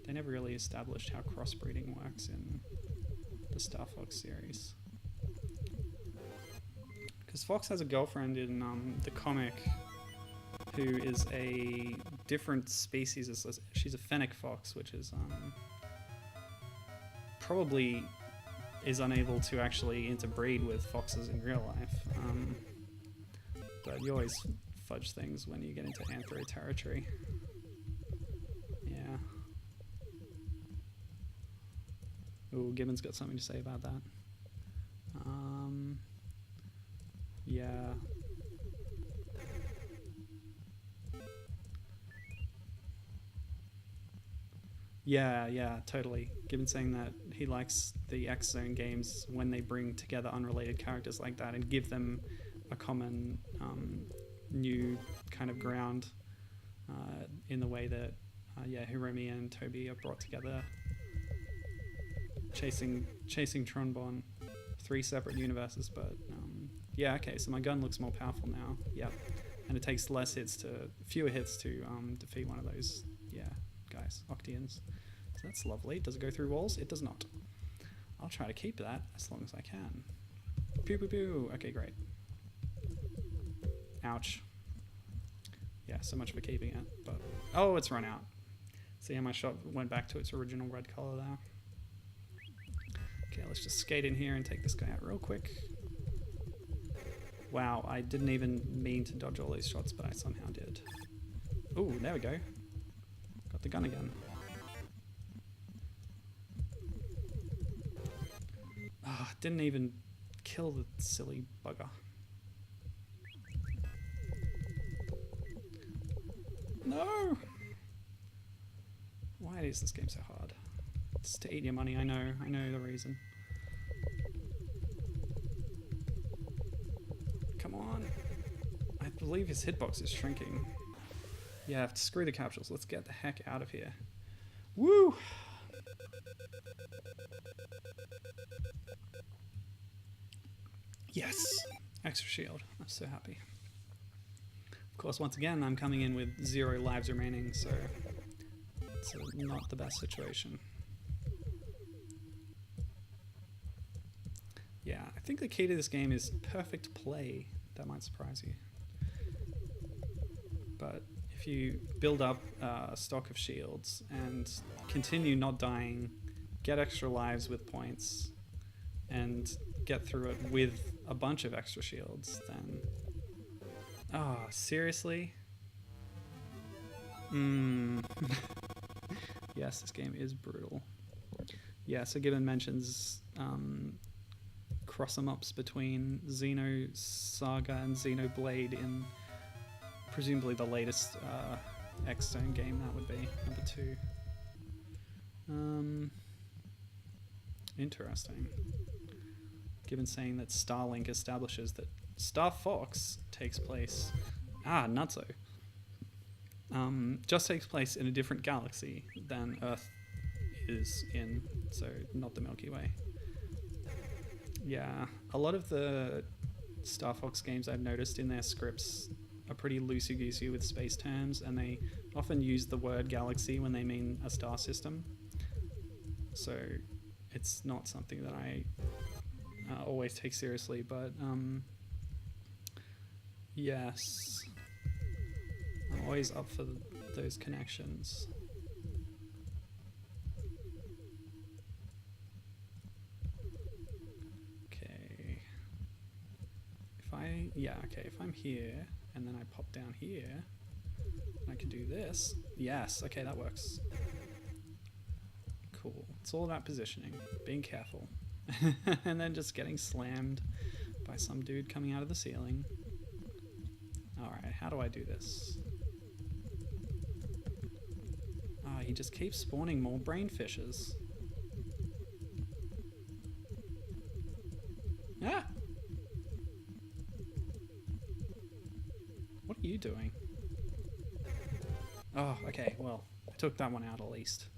They never really established how crossbreeding works in the Star Fox series. Because Fox has a girlfriend in the comic who is a different species. She's a fennec fox, which is probably is unable to actually interbreed with foxes in real life. But you always fudge things when you get into anthro territory. Yeah. Ooh, Gibbon's got something to say about that. Yeah. Yeah, totally. Gibbon saying that he likes the X-Zone games when they bring together unrelated characters like that and give them a common new kind of ground in the way that Hiromi and Toby are brought together, chasing Tronbon, 3 separate universes. But yeah, okay, so my gun looks more powerful now. Yeah, and it takes fewer hits to defeat one of those guys, Octians. So that's lovely. Does it go through walls? It does not. I'll try to keep that as long as I can. Pew pew pew. Okay, great. Ouch. Yeah, so much for keeping it. But oh, it's run out. See how my shot went back to its original red color there. Okay, let's just skate in here and take this guy out real quick. Wow, I didn't even mean to dodge all these shots, but I somehow did. Ooh, there we go. Got the gun again. Ah, didn't even kill the silly bugger. No! Why is this game so hard? It's to eat your money, I know the reason. Come on. I believe his hitbox is shrinking. Yeah, screw the capsules. Let's get the heck out of here. Woo! Yes! extra shield. I'm so happy. Of course, once again, I'm coming in with 0 lives remaining, so it's not the best situation. Yeah, I think the key to this game is perfect play. That might surprise you. But if you build up a stock of shields and continue not dying, get extra lives with points, and get through it with a bunch of extra shields, then... Oh, seriously? Yes, this game is brutal. Yeah, so Gibbon mentions cross-em-ups between Xenosaga and Xenoblade in presumably the latest X-Stone game. That would be number 2. Interesting. Given saying that Starlink establishes that Star Fox takes place... nutso. Just takes place in a different galaxy than Earth is in, so not the Milky Way. Yeah, a lot of the Star Fox games I've noticed in their scripts are pretty loosey-goosey with space terms, and they often use the word galaxy when they mean a star system. So it's not something that I always take seriously, but yes, I'm always up for those connections. Okay. If I'm here and then I pop down here, I can do this. Yes, okay, that works. Cool. It's all about positioning, being careful, and then just getting slammed by some dude coming out of the ceiling. Alright, how do I do this? He just keeps spawning more brain fishes. Ah! What are you doing? Oh, okay, well, I took that one out at least.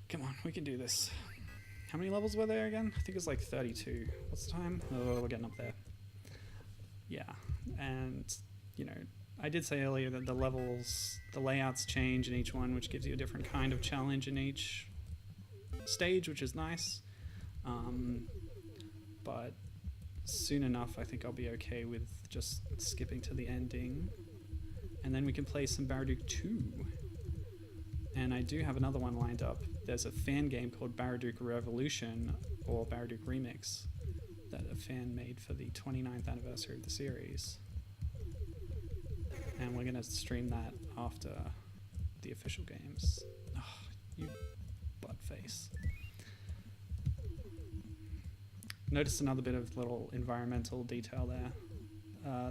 Come on, we can do this. How many levels were there again? I think it's like 32. What's the time? Oh, we're getting up there. Yeah, and, you know, I did say earlier that the levels, the layouts change in each one, which gives you a different kind of challenge in each stage, which is nice. But soon enough, I think I'll be okay with just skipping to the ending. And then we can play some Baraduke II. And I do have another one lined up. There's a fan game called Baraduke Revolution, or Baraduke Remix, that a fan made for the 29th anniversary of the series. And we're going to stream that after the official games. Oh, you buttface. Notice another bit of little environmental detail there.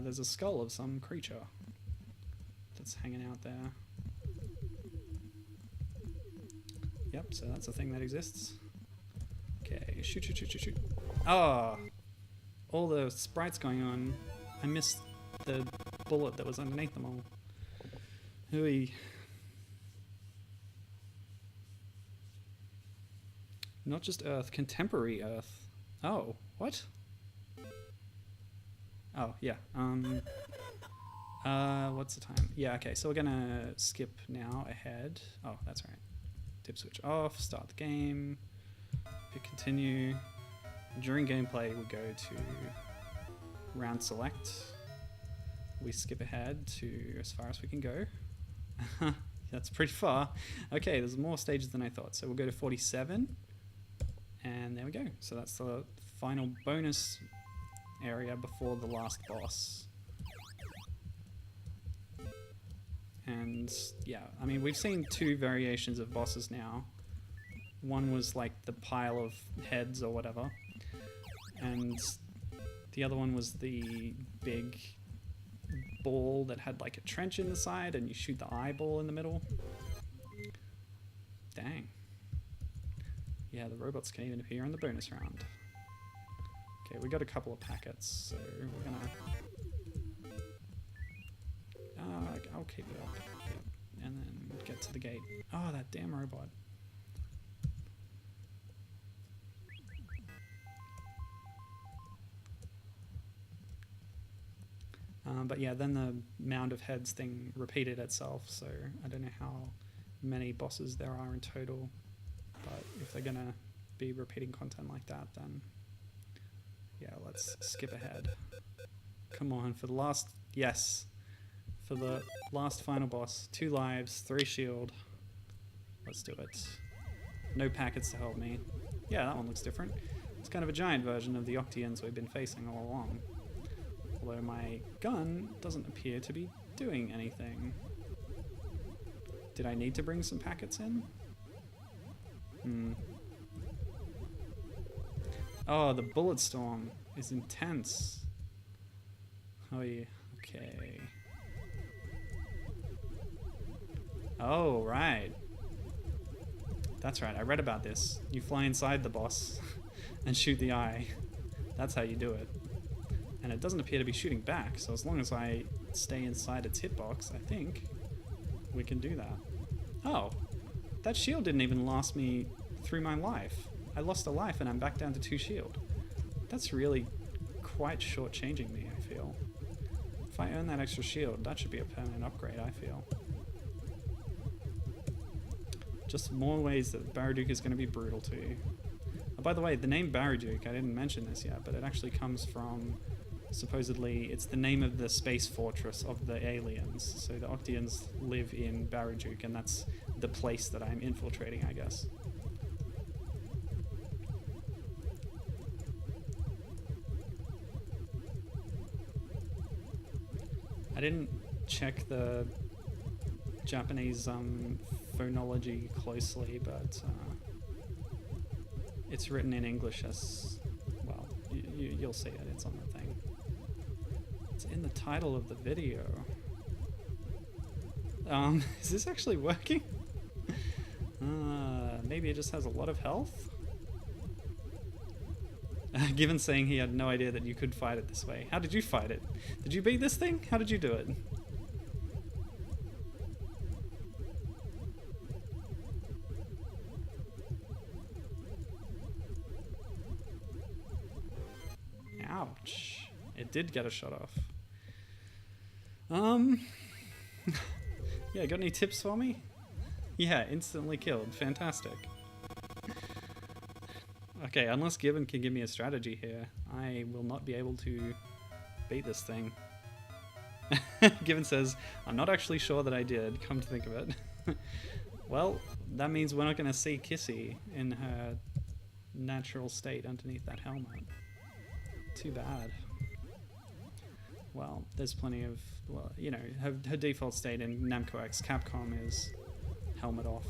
There's a skull of some creature that's hanging out there. Yep, so that's a thing that exists. Okay, shoot, shoot, shoot, shoot, shoot. Oh! All the sprites going on. I missed the bullet that was underneath them all. Hooey. Not just Earth, contemporary Earth. Oh, what? Oh, yeah. What's the time? Yeah, okay, so we're gonna skip now ahead. Oh, that's right. Dip switch off, start the game, pick continue. During gameplay, we go to round select. We skip ahead to as far as we can go. That's pretty far. Okay, there's more stages than I thought. So we'll go to 47. And there we go. So that's the final bonus area before the last boss. And yeah, I mean, we've seen 2 variations of bosses now. One was like the pile of heads or whatever. And the other one was the big ball that had like a trench in the side and you shoot the eyeball in the middle. Dang. Yeah, the robots can even appear in the bonus round. Okay, we got a couple of packets, so we're gonna... I'll keep it up. Yep. And then get to the gate. Oh, that damn robot. But yeah, then the mound of heads thing repeated itself, so I don't know how many bosses there are in total, but if they're gonna be repeating content like that, then yeah, let's skip ahead. Come on, for the last, yes, for the last final boss, 2 lives, 3 shield. Let's do it. No packets to help me. Yeah, that one looks different. It's kind of a giant version of the Octians we've been facing all along. Although my gun doesn't appear to be doing anything. Did I need to bring some packets in? Oh, the bullet storm is intense. Oh yeah, okay. Oh, right. That's right, I read about this. You fly inside the boss and shoot the eye. That's how you do it. And it doesn't appear to be shooting back, so as long as I stay inside its hitbox, I think we can do that. Oh, that shield didn't even last me through my life. I lost a life and I'm back down to 2 shield. That's really quite shortchanging me, I feel. If I earn that extra shield, that should be a permanent upgrade, I feel. Just more ways that Baraduke is going to be brutal too. Oh, by the way, the name Baraduke, I didn't mention this yet, but it actually comes from, supposedly, it's the name of the space fortress of the aliens. So the Octians live in Baraduke, and that's the place that I'm infiltrating, I guess. I didn't check the Japanese phonology closely, but it's written in English as well. You'll see it. It's on the thing. It's in the title of the video. Is this actually working? Maybe it just has a lot of health? Given saying he had no idea that you could fight it this way. How did you fight it? Did you beat this thing? How did you do it? Ouch. It did get a shot off. Yeah, got any tips for me? Yeah, instantly killed. Fantastic. Okay, unless Gibbon can give me a strategy here, I will not be able to beat this thing. Gibbon says, I'm not actually sure that I did, come to think of it. Well, that means we're not going to see Kissy in her natural state underneath that helmet. Too bad. Well, there's plenty of, well, you know, her default state in Namco X Capcom is helmet off.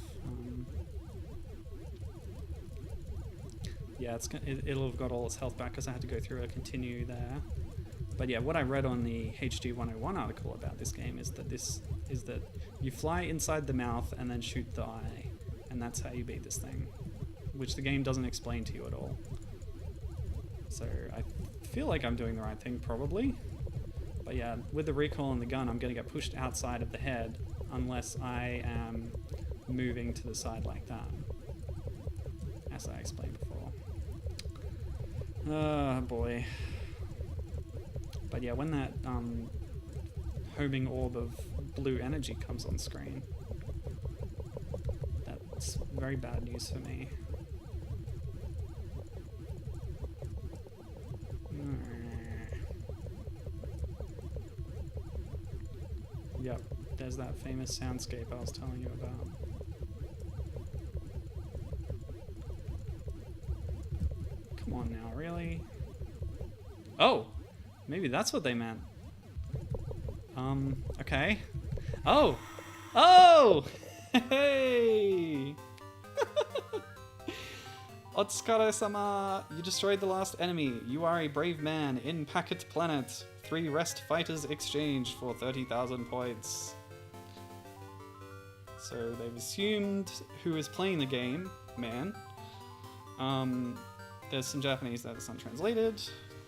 Yeah, it'll have got all its health back because I had to go through a continue there. But yeah, what I read on the HD 101 article about this game is that you fly inside the mouth and then shoot the eye, and that's how you beat this thing, which the game doesn't explain to you at all. So I feel like I'm doing the right thing, probably. But yeah, with the recoil on the gun, I'm going to get pushed outside of the head unless I am moving to the side like that, as I explained before. Oh boy. But yeah, when that homing orb of blue energy comes on screen, that's very bad news for me. Yep, there's that famous soundscape I was telling you about. Come on now, really? Oh! Maybe that's what they meant. Okay. Oh! Oh! Hey! Otsukare-sama! You destroyed the last enemy. You are a brave man in Packet Planet. 3 rest fighters exchanged for 30,000 points. So they've assumed who is playing the game, man. There's some Japanese that is untranslated,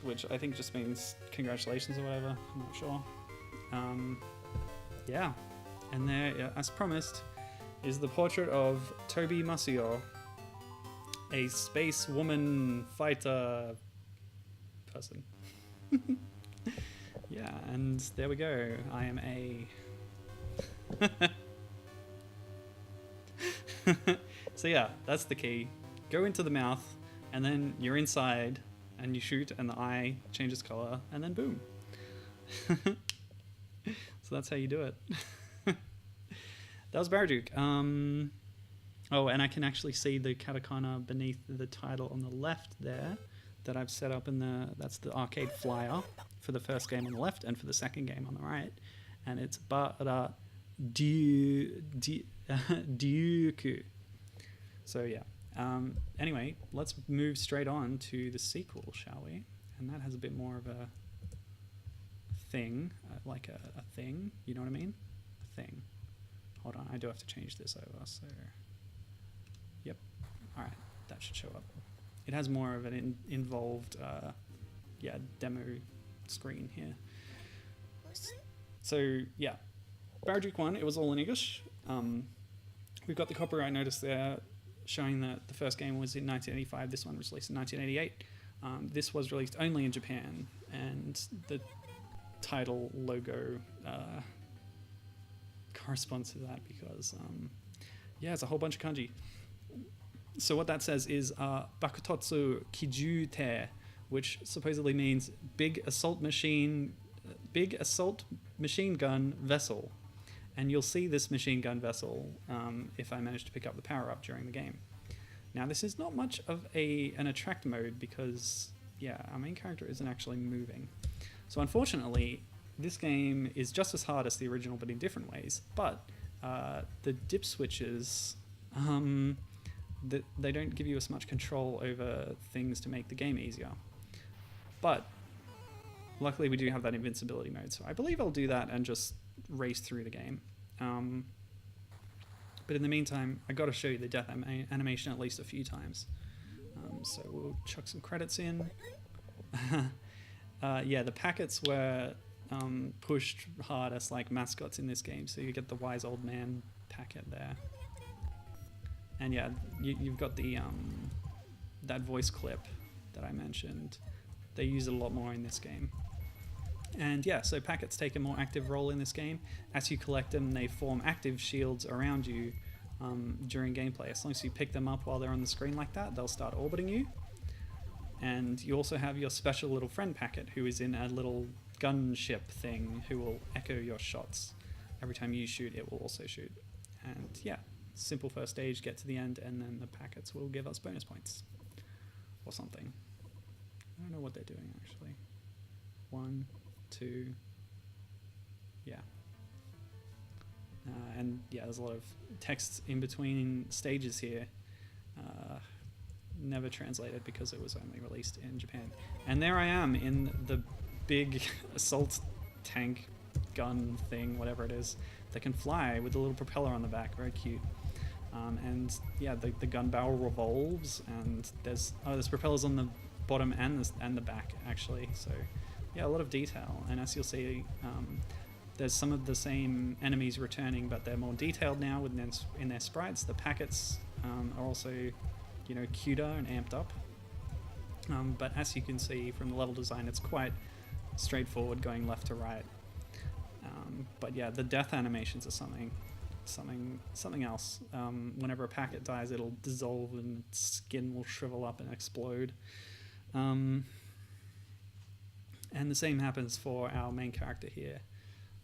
which I think just means congratulations or whatever. I'm not sure. Yeah. And there, as promised, is the portrait of Tobi Masuyo, a space woman fighter person. Yeah, and there we go. I am a... So yeah, that's the key. Go into the mouth, and then you're inside, and you shoot, and the eye changes color, and then boom. So that's how you do it. That was Baraduke. Oh, and I can actually see the katakana beneath the title on the left there that I've set up in the... That's the arcade flyer for the first game on the left and for the second game on the right. And it's Baraduke. So yeah. Anyway, let's move straight on to the sequel, shall we? And that has a bit more of a thing, like a thing, you know what I mean? A thing. Hold on, I do have to change this over, so... Yep. All right, that should show up. It has more of an involved, demo screen here. So, yeah. Baraduke 1, it was all in English. We've got the copyright notice there showing that the first game was in 1985. This one was released in 1988. This was released only in Japan, and the title logo corresponds to that because, it's a whole bunch of kanji. So what that says is Bakutotsu Kijuutei, which supposedly means big assault machine gun vessel. And you'll see this machine gun vessel if I manage to pick up the power-up during the game. Now, this is not much of an attract mode because, our main character isn't actually moving. So unfortunately, this game is just as hard as the original, but in different ways. But the dip switches, they don't give you as much control over things to make the game easier. But luckily, we do have that invincibility mode. So I believe I'll do that and just race through the game. But in the meantime, I got to show you the death animation at least a few times. So we'll chuck some credits in. The packets were pushed hard as like mascots in this game. So you get the wise old man packet there. And you've got the that voice clip that I mentioned. They use it a lot more in this game. And so packets take a more active role in this game. As you collect them, they form active shields around you during gameplay. As long as you pick them up while they're on the screen like that, they'll start orbiting you. And you also have your special little friend packet who is in a little gunship thing who will echo your shots. Every time you shoot, it will also shoot. And simple first stage, get to the end, and then the packets will give us bonus points. Or something. I don't know what they're doing, actually. 1, 2... there's a lot of text in between stages here. Never translated because it was only released in Japan. And there I am in the big assault tank gun thing, whatever it is, that can fly with a little propeller on the back. Very cute. The gun barrel revolves, and there's propellers on the bottom and the back, actually. So, a lot of detail. And as you'll see, there's some of the same enemies returning, but they're more detailed now in their sprites. The packets are also, cuter and amped up. But as you can see from the level design, it's quite straightforward going left to right. The death animations are something else. Whenever a packet dies, it'll dissolve and its skin will shrivel up and explode. And the same happens for our main character here,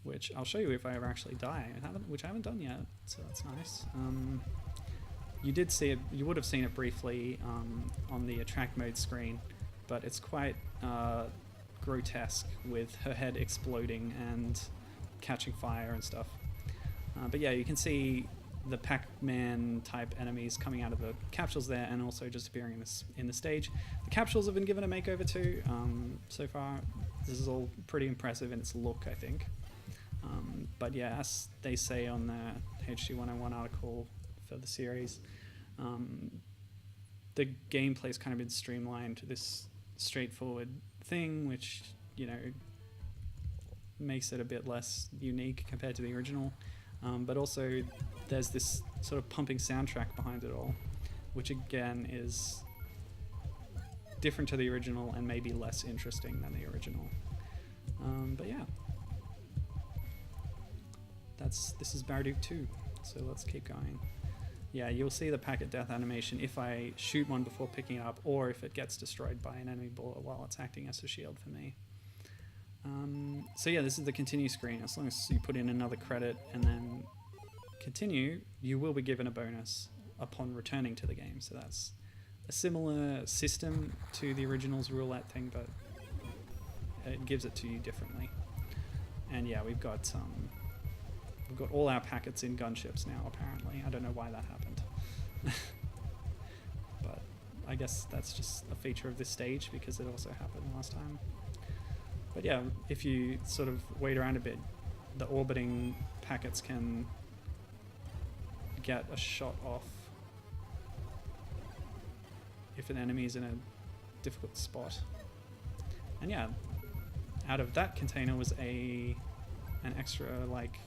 which I'll show you if I ever actually die, which I haven't done yet, so that's nice. You did see it, you would have seen it briefly on the attract mode screen, but it's quite grotesque with her head exploding and catching fire and stuff. You can see the Pac-Man type enemies coming out of the capsules there and also just appearing in the stage. The capsules have been given a makeover too. So far, this is all pretty impressive in its look, I think. As they say on the HD 101 article for the series, the gameplay's kind of been streamlined to this straightforward thing, which, makes it a bit less unique compared to the original. But also there's this sort of pumping soundtrack behind it all, which again is different to the original and maybe less interesting than the original. But yeah, this is Baraduke II, so let's keep going. Yeah, you'll see the packet death animation if I shoot one before picking it up, or if it gets destroyed by an enemy bullet while it's acting as a shield for me. So yeah, this is the continue screen. As long as you put in another credit and then continue, you will be given a bonus upon returning to the game. So that's a similar system to the original's roulette thing, but it gives it to you differently. And yeah, we've got all our packets in gunships now, apparently. I don't know why that happened. But I guess that's just a feature of this stage because it also happened last time. But yeah, if you sort of wait around a bit, the orbiting packets can get a shot off if an enemy is in a difficult spot. And yeah, out of that container was an extra, like,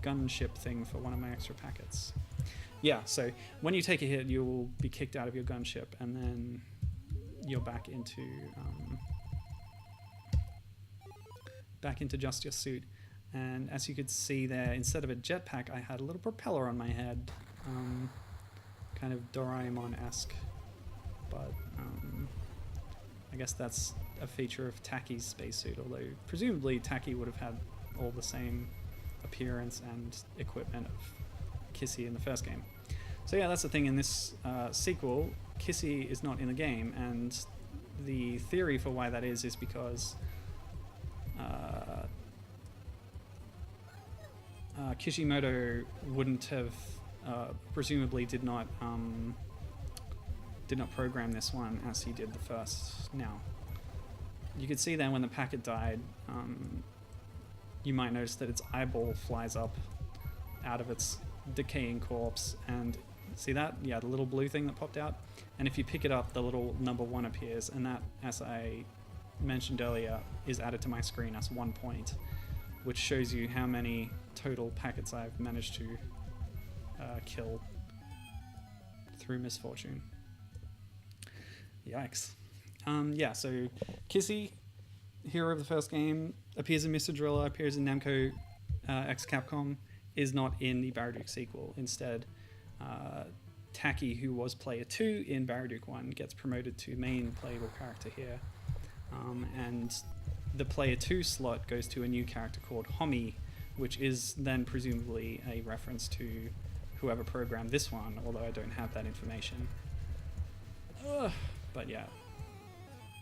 gunship thing for one of my extra packets. Yeah, so when you take a hit, you will be kicked out of your gunship, and then you're back into just your suit. And as you could see there, instead of a jetpack, I had a little propeller on my head, kind of Doraemon-esque. But I guess that's a feature of Taki's spacesuit, although presumably Taki would have had all the same appearance and equipment of Kissy in the first game. So yeah, that's the thing in this sequel. Kissy is not in the game, and the theory for why that is because Kishimoto wouldn't have, presumably did not program this one as he did the first. Now, you could see then when the packet died, you might notice that its eyeball flies up out of its decaying corpse, and see that? Yeah, the little blue thing that popped out. And if you pick it up, the little number 1 appears, and that, as I mentioned earlier, is added to my screen as 1 point, which shows you how many total packets I've managed to kill through misfortune. Yikes. Yeah, so Kissy, hero of the first game, appears in Mr. Driller, appears in Namco X Capcom, is not in the Baraduke sequel. Instead, Taki, who was player 2 in Baraduke 1, gets promoted to main playable character here. And the player 2 slot goes to a new character called Homi, which is then presumably a reference to whoever programmed this one, although I don't have that information. But yeah,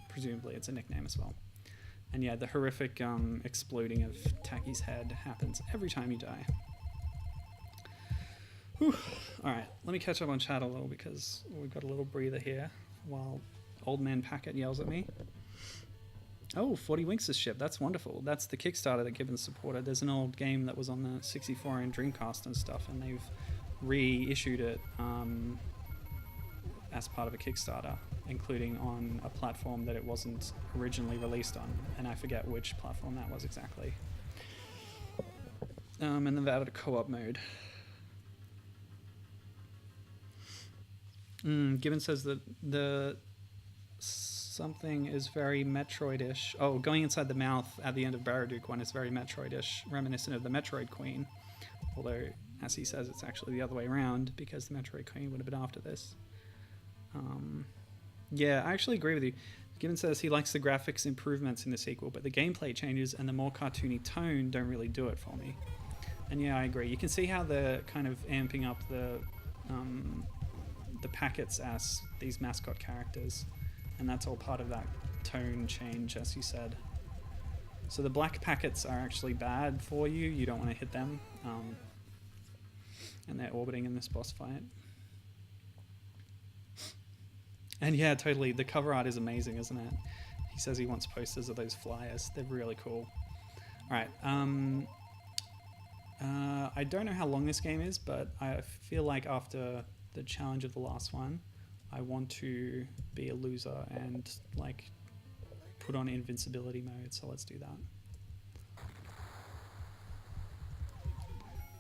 presumably it's a nickname as well. And yeah, the horrific exploding of Taki's head happens every time you die. Whew. Alright, let me catch up on chat a little because we've got a little breather here while Old Man Packet yells at me. Oh, 40 Winks' ship, that's wonderful. That's the Kickstarter that Gibbons supported. There's an old game that was on the 64 and Dreamcast and stuff, and they've reissued it as part of a Kickstarter, including on a platform that it wasn't originally released on, and I forget which platform that was exactly. And then they added a co-op mode. Gibbon says that the something is very Metroid-ish. Oh, going inside the mouth at the end of Baraduke 1 is very Metroid-ish, reminiscent of the Metroid Queen. Although, as he says, it's actually the other way around, because the Metroid Queen would have been after this. Yeah, I actually agree with you. Gibbon says he likes the graphics improvements in the sequel, but the gameplay changes and the more cartoony tone don't really do it for me. And yeah, I agree. You can see how they're kind of amping up the packets as these mascot characters, and that's all part of that tone change, as you said. So the black packets are actually bad for you. You don't want to hit them, and they're orbiting in this boss fight. And yeah, totally, the cover art is amazing, isn't it? He says he wants posters of those flyers. They're really cool. Alright, I don't know how long this game is, but I feel like after the challenge of the last one, I want to be a loser and, like, put on invincibility mode, so let's do that.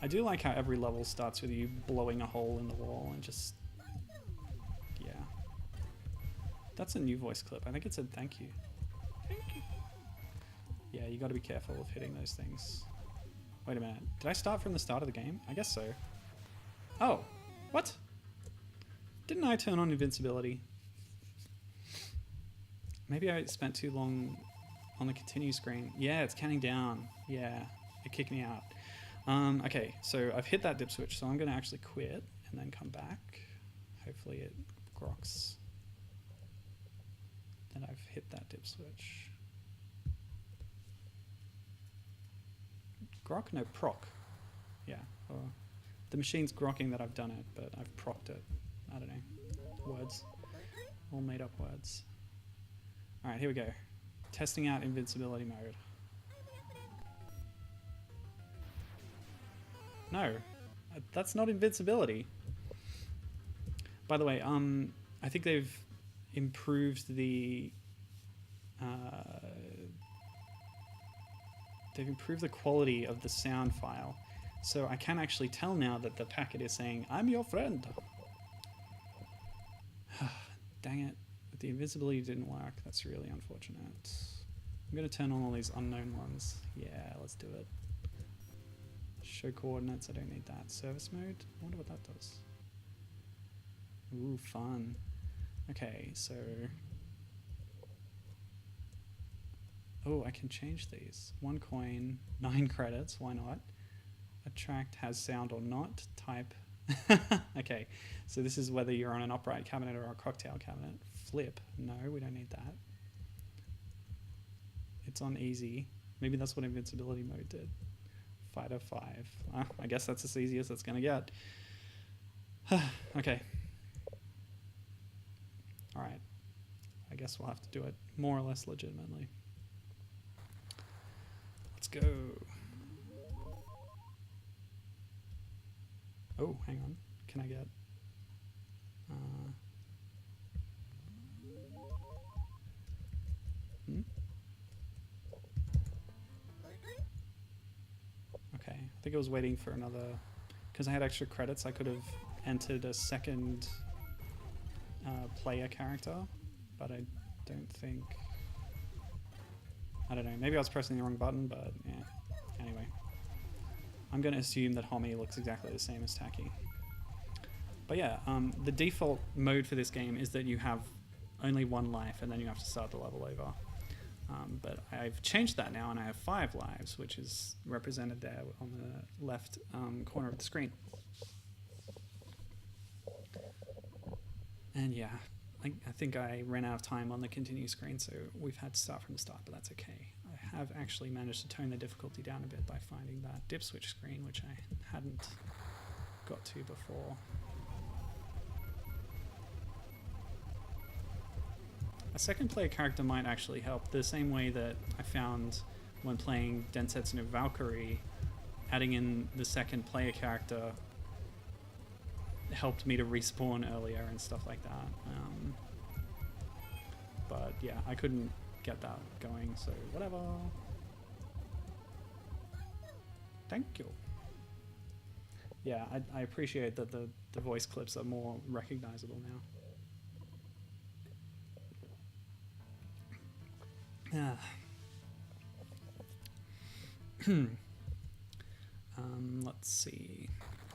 I do like how every level starts with you blowing a hole in the wall and just... yeah. That's a new voice clip. I think it said thank you. Thank you. Yeah, you got to be careful of hitting those things. Wait a minute. Did I start from the start of the game? I guess so. Oh, what? Didn't I turn on invincibility? Maybe I spent too long on the continue screen. Yeah, it's counting down. Yeah, it kicked me out. Okay, so I've hit that dip switch, so I'm going to actually quit and then come back. Hopefully it groks that I've hit that dip switch. Grok? No, proc. Yeah, or the machine's grokking that I've done it, but I've procced it. I don't know. Words. All made up words. Alright, here we go. Testing out invincibility mode. No, that's not invincibility. By the way, I think they've improved the quality of the sound file. So I can actually tell now that the packet is saying, "I'm your friend." Dang it. The invincibility didn't work. That's really unfortunate. I'm going to turn on all these unknown ones. Yeah, let's do it. Show coordinates. I don't need that. Service mode. I wonder what that does. Ooh, fun. Okay, so... Oh, I can change these. 1 coin, 9 credits. Why not? Attract has sound or not. Type. Okay, so this is whether you're on an upright cabinet or a cocktail cabinet. Flip. No, we don't need that. It's on easy. Maybe that's what invincibility mode did. Fighter 5. I guess that's as easy as it's going to get. Okay. Alright. I guess we'll have to do it more or less legitimately. Let's go. Oh, hang on. Can I get... Okay, I think I was waiting for another... Because I had extra credits, I could have entered a second player character, but I don't think... I don't know, maybe I was pressing the wrong button, but yeah. Anyway. I'm going to assume that Homie looks exactly the same as Taki. But yeah, the default mode for this game is that you have only 1 life and then you have to start the level over. But I've changed that now and I have 5 lives, which is represented there on the left corner of the screen. And yeah, I think I ran out of time on the continue screen, so we've had to start from the start, but that's okay. I have actually managed to tone the difficulty down a bit by finding that dip switch screen, which I hadn't got to before. A second player character might actually help, the same way that I found when playing Densetsu no Valkyrie, adding in the second player character helped me to respawn earlier and stuff like that. But yeah, I couldn't get that going, so whatever. Thank you. Yeah, I appreciate that the voice clips are more recognizable now. Let's see.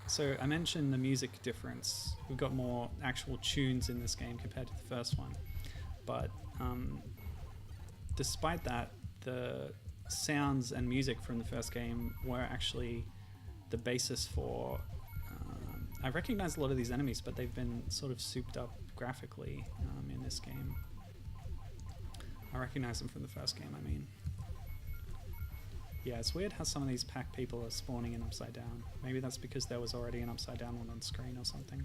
So I mentioned the music difference. We've got more actual tunes in this game compared to the first one. But despite that, the sounds and music from the first game were actually the basis for... I recognize a lot of these enemies, but they've been sort of souped up graphically in this game. I recognize them from the first game, I mean. Yeah, it's weird how some of these pack people are spawning in upside down. Maybe that's because there was already an upside down one on screen or something.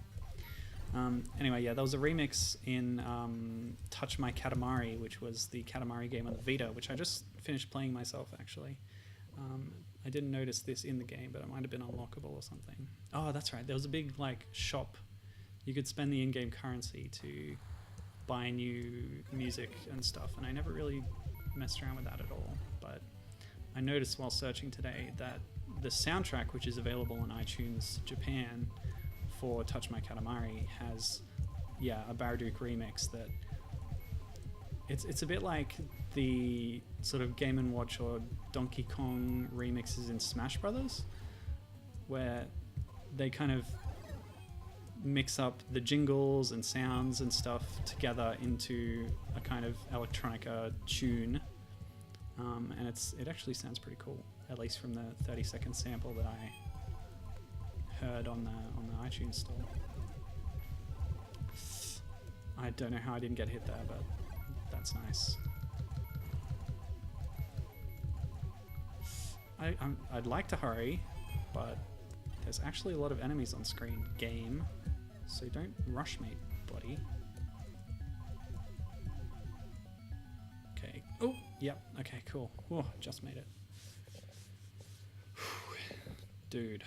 Anyway, yeah, there was a remix in Touch My Katamari, which was the Katamari game on the Vita, which I just finished playing myself, actually. I didn't notice this in the game, but it might have been unlockable or something. Oh, that's right. There was a big, like, shop. You could spend the in-game currency to buy new music and stuff, and I never really messed around with that at all, but I noticed while searching today that the soundtrack, which is available on iTunes Japan for Touch My Katamari, has, yeah, a Baraduke remix that It's a bit like the sort of Game & Watch or Donkey Kong remixes in Smash Brothers, where they kind of mix up the jingles and sounds and stuff together into a kind of electronica tune, and it actually sounds pretty cool, at least from the 30-second sample that I heard on the iTunes store. I don't know how I didn't get hit there, but that's nice. I'd like to hurry, but there's actually a lot of enemies on screen. Game. So don't rush me, buddy. Okay. Oh, yep. Okay, cool. Oh, just made it. Dude.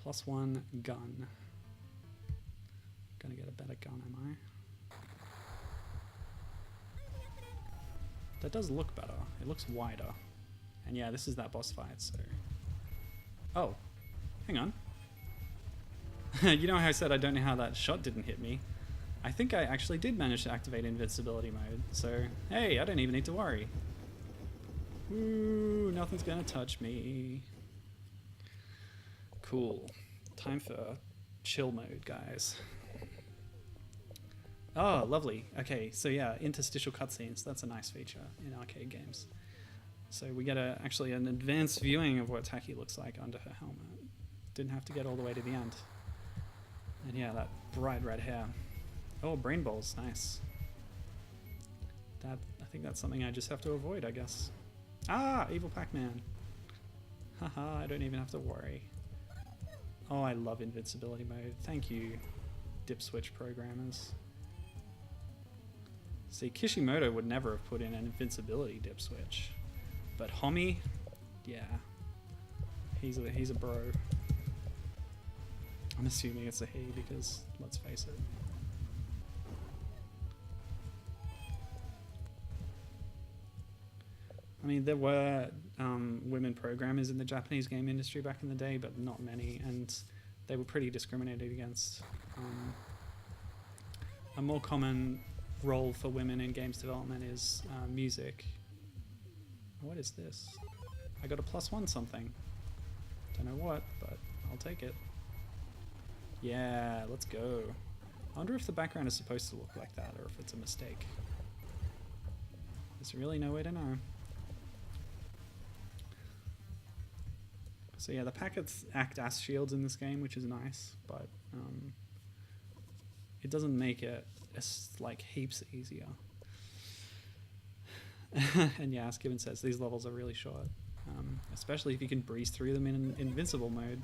+1 gun. Gonna get a better gun, am I? That does look better. It looks wider. And yeah, this is that boss fight, so... Oh. Hang on. You know how I said I don't know how that shot didn't hit me? I think I actually did manage to activate invincibility mode, so... Hey, I don't even need to worry. Ooh, nothing's gonna touch me. Cool. Time for chill mode, guys. Oh, lovely. Okay, so yeah, interstitial cutscenes. That's a nice feature in arcade games. So we get actually an advanced viewing of what Taki looks like under her helmet. Didn't have to get all the way to the end. And yeah, that bright red hair. Oh, brain balls. Nice. I think that's something I just have to avoid, I guess. Ah, evil Pac-Man. Haha, I don't even have to worry. Oh, I love invincibility mode. Thank you, dip switch programmers. See, Kishimoto would never have put in an invincibility dip switch, but Homie, yeah, he's a bro. I'm assuming it's a he because let's face it. I mean, there were women programmers in the Japanese game industry back in the day, but not many, and they were pretty discriminated against. A more common role for women in games development is music. What is this? I got a +1 something. Don't know what, but I'll take it. Yeah, let's go. I wonder if the background is supposed to look like that or if it's a mistake. There's really no way to know. So yeah, the packets act as shields in this game, which is nice, but it doesn't make it like heaps easier. And yeah, as Gibbon says, these levels are really short, especially if you can breeze through them in invincible mode.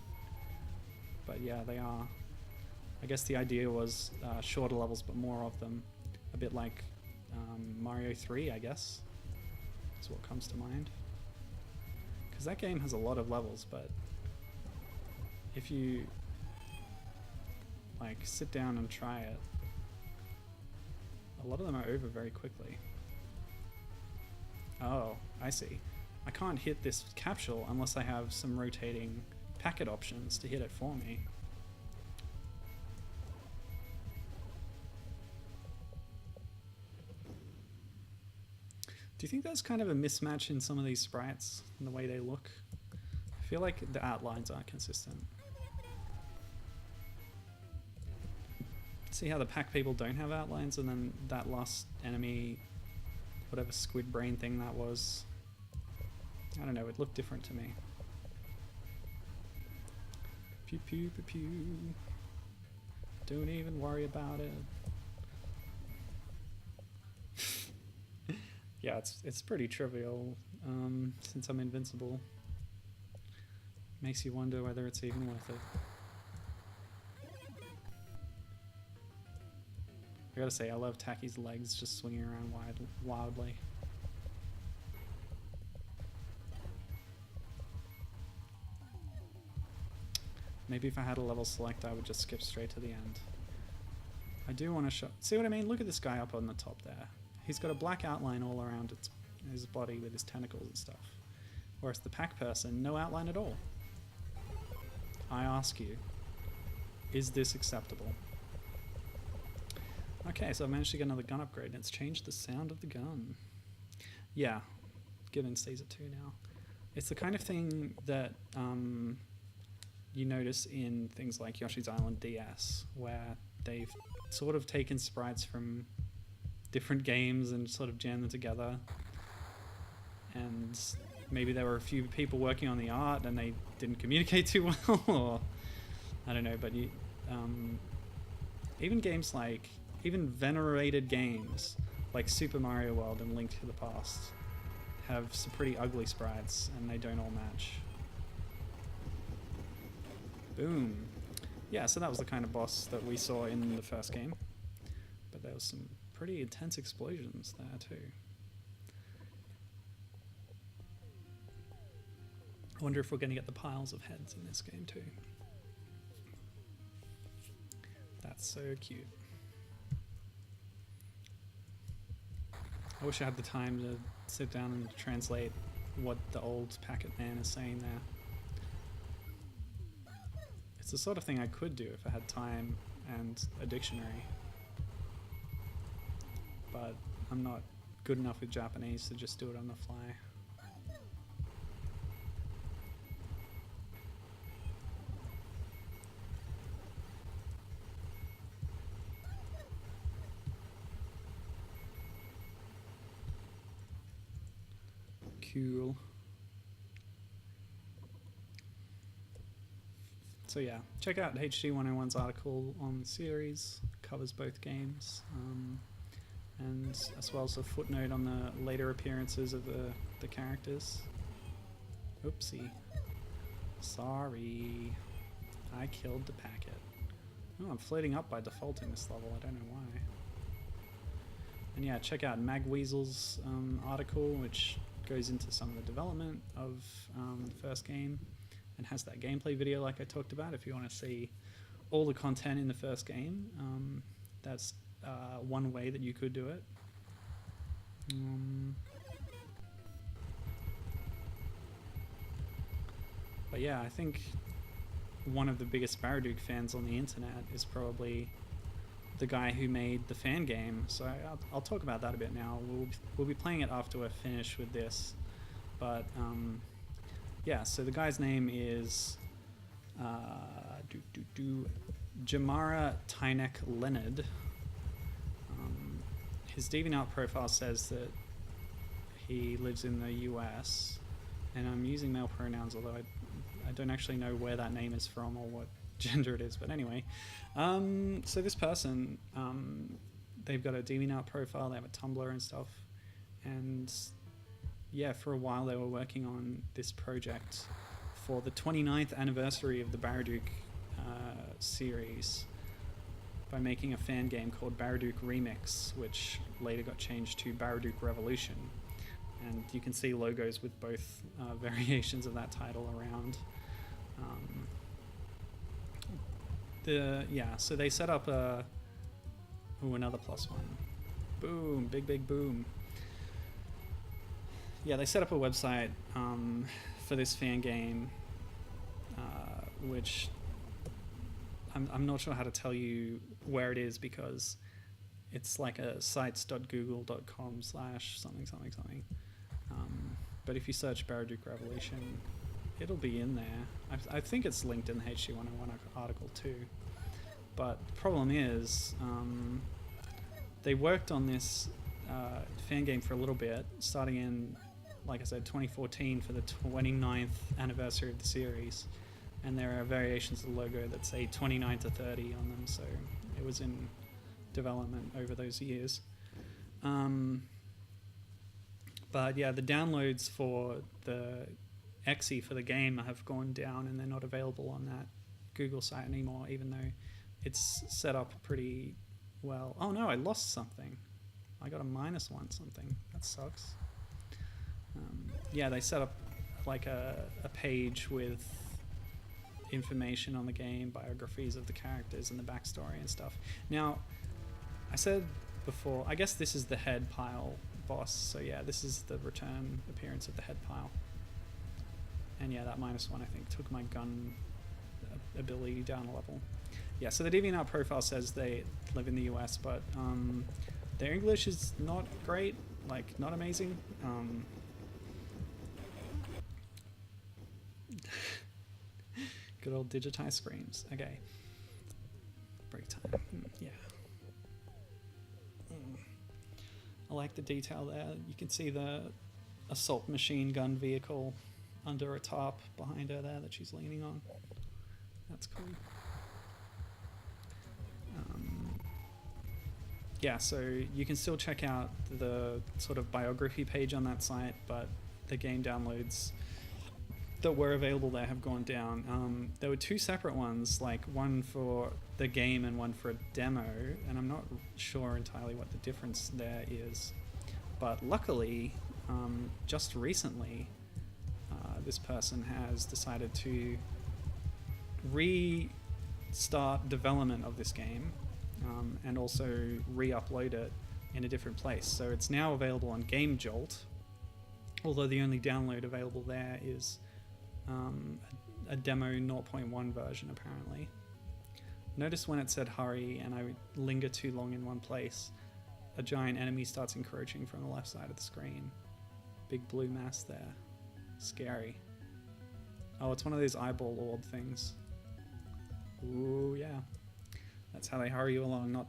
But yeah, they are. I guess the idea was shorter levels, but more of them. A bit like Mario 3, I guess, is what comes to mind. Because that game has a lot of levels, but if you like sit down and try it, a lot of them are over very quickly. Oh, I see. I can't hit this capsule unless I have some rotating packet options to hit it for me. Do you think there's kind of a mismatch in some of these sprites and the way they look? I feel like the outlines aren't consistent. See how the pack people don't have outlines, and then that last enemy, whatever squid brain thing that was, I don't know, it looked different to me. Pew pew pew pew. Don't even worry about it. Yeah, it's pretty trivial, since I'm invincible. Makes you wonder whether it's even worth it. I gotta say, I love Taki's legs just swinging around wildly. Maybe if I had a level select, I would just skip straight to the end. I do want to show... See what I mean? Look at this guy up on the top there. He's got a black outline all around his body with his tentacles and stuff. Whereas the pack person, no outline at all. I ask you, is this acceptable? Okay, so I managed to get another gun upgrade, and it's changed the sound of the gun. Yeah, Gibbon stays at 2 now. It's the kind of thing that you notice in things like Yoshi's Island DS, where they've sort of taken sprites from different games and sort of jammed them together. And maybe there were a few people working on the art and they didn't communicate too well, or I don't know, but you, even games like, even venerated games like Super Mario World and Link to the Past have some pretty ugly sprites and they don't all match. Boom. Yeah, so that was the kind of boss that we saw in the first game. But there was some pretty intense explosions there too. I wonder if we're going to get the piles of heads in this game too. That's so cute. I wish I had the time to sit down and translate what the old Packet Man is saying there. It's the sort of thing I could do if I had time and a dictionary. But I'm not good enough with Japanese to just do it on the fly. Cool. So yeah, check out HD101's article on the series, covers both games, and as well as a footnote on the later appearances of the characters. Oopsie. Sorry. I killed the packet. Oh, I'm floating up by default in this level, I don't know why. And yeah, check out Magweasel's article, which goes into some of the development of the first game and has that gameplay video like I talked about. If you want to see all the content in the first game, that's one way that you could do it. But yeah, I think one of the biggest Baraduke fans on the internet is probably the guy who made the fan game. So I'll talk about that a bit now. We'll be playing it after we're finished with this. But yeah, so the guy's name is Jamara Tynek Leonard. His DeviantArt profile says that he lives in the US, and I'm using male pronouns, although I don't actually know where that name is from or what gender it is, but anyway. So this person, they've got a DeviantArt profile, they have a Tumblr and stuff, and yeah, for a while they were working on this project for the 29th anniversary of the Baraduke series by making a fan game called Baraduke Remix, which later got changed to Baraduke Revolution. And you can see logos with both variations of that title around. So they set up another +1. Boom, big boom. Yeah, they set up a website for this fan game, which I'm not sure how to tell you where it is because it's like a sites.google.com/something. But if you search Baraduke Revolution, it'll be in there. I think it's linked in the HD101 article too. But the problem is, they worked on this fan game for a little bit, starting in, like I said, 2014 for the 29th anniversary of the series. And there are variations of the logo that say 29 to 30 on them, so it was in development over those years. But yeah, the downloads for the exe for the game have gone down and they're not available on that Google site anymore, even though it's set up pretty well. Oh no, I lost something. I got a -1 something. That sucks. Yeah, they set up like a page with information on the game, biographies of the characters and the backstory and stuff. Now, I said before, I guess this is the head pile boss, so yeah, this is the return appearance of the head pile. And yeah, that -1 I think took my gun ability down a level. Yeah, so the DeviantArt profile says they live in the US, but their English is not great, like not amazing. Good old digitized screens. Okay. Break time. Yeah. I like the detail there. You can see the assault machine gun vehicle under a tarp behind her there that she's leaning on. That's cool. Yeah, so you can still check out the sort of biography page on that site, but the game downloads that were available there have gone down. There were two separate ones, like one for the game and one for a demo, and I'm not sure entirely what the difference there is. But luckily, just recently, this person has decided to restart development of this game and also re-upload it in a different place. So it's now available on Game Jolt, although the only download available there is a demo 0.1 version apparently. Notice when it said hurry and I linger too long in one place, a giant enemy starts encroaching from the left side of the screen. Big blue mass there. Scary. Oh, it's one of those eyeball orb things. Ooh, yeah. That's how they hurry you along,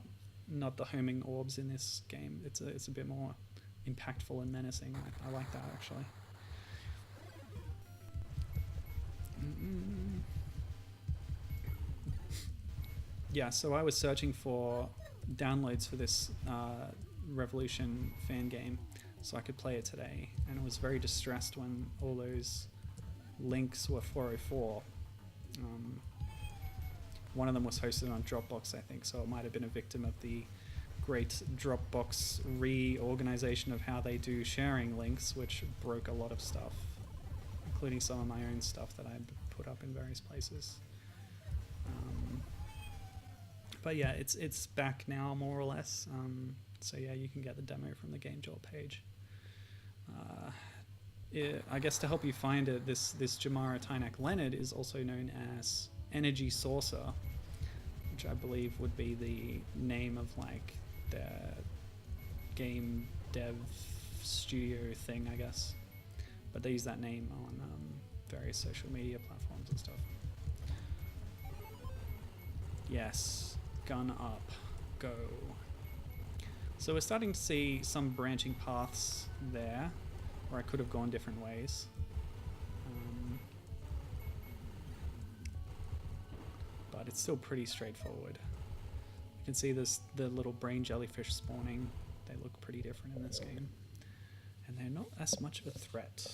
not the homing orbs in this game. It's a bit more impactful and menacing. I like that actually. Yeah, so I was searching for downloads for this Revolution fan game so I could play it today, and I was very distressed when all those links were 404. One of them was hosted on Dropbox, I think, so it might have been a victim of the great Dropbox reorganization of how they do sharing links, which broke a lot of stuff, including some of my own stuff that I put up in various places. But yeah, it's back now, more or less. So yeah, you can get the demo from the Game Jolt page. I guess to help you find it, this Jamara Tynak Leonard is also known as Energy Saucer, which I believe would be the name of like their game dev studio thing, I guess. But they use that name on various social media platforms and stuff. Yes, gun up, go. So we're starting to see some branching paths there, where I could have gone different ways. But it's still pretty straightforward. You can see the little brain jellyfish spawning. They look pretty different in this game. And they're not as much of a threat,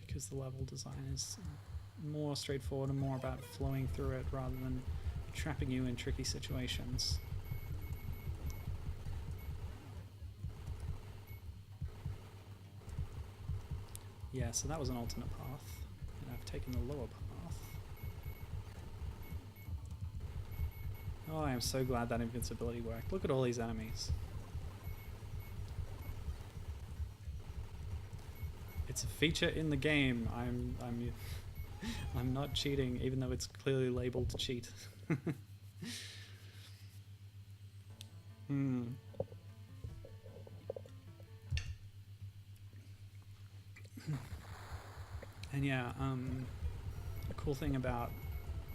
because the level design is more straightforward and more about flowing through it rather than trapping you in tricky situations. Yeah, so that was an alternate path, and I've taken the lower path. Oh, I am so glad that invincibility worked. Look at all these enemies. It's a feature in the game. I'm not cheating, even though it's clearly labeled cheat. And yeah, a cool thing about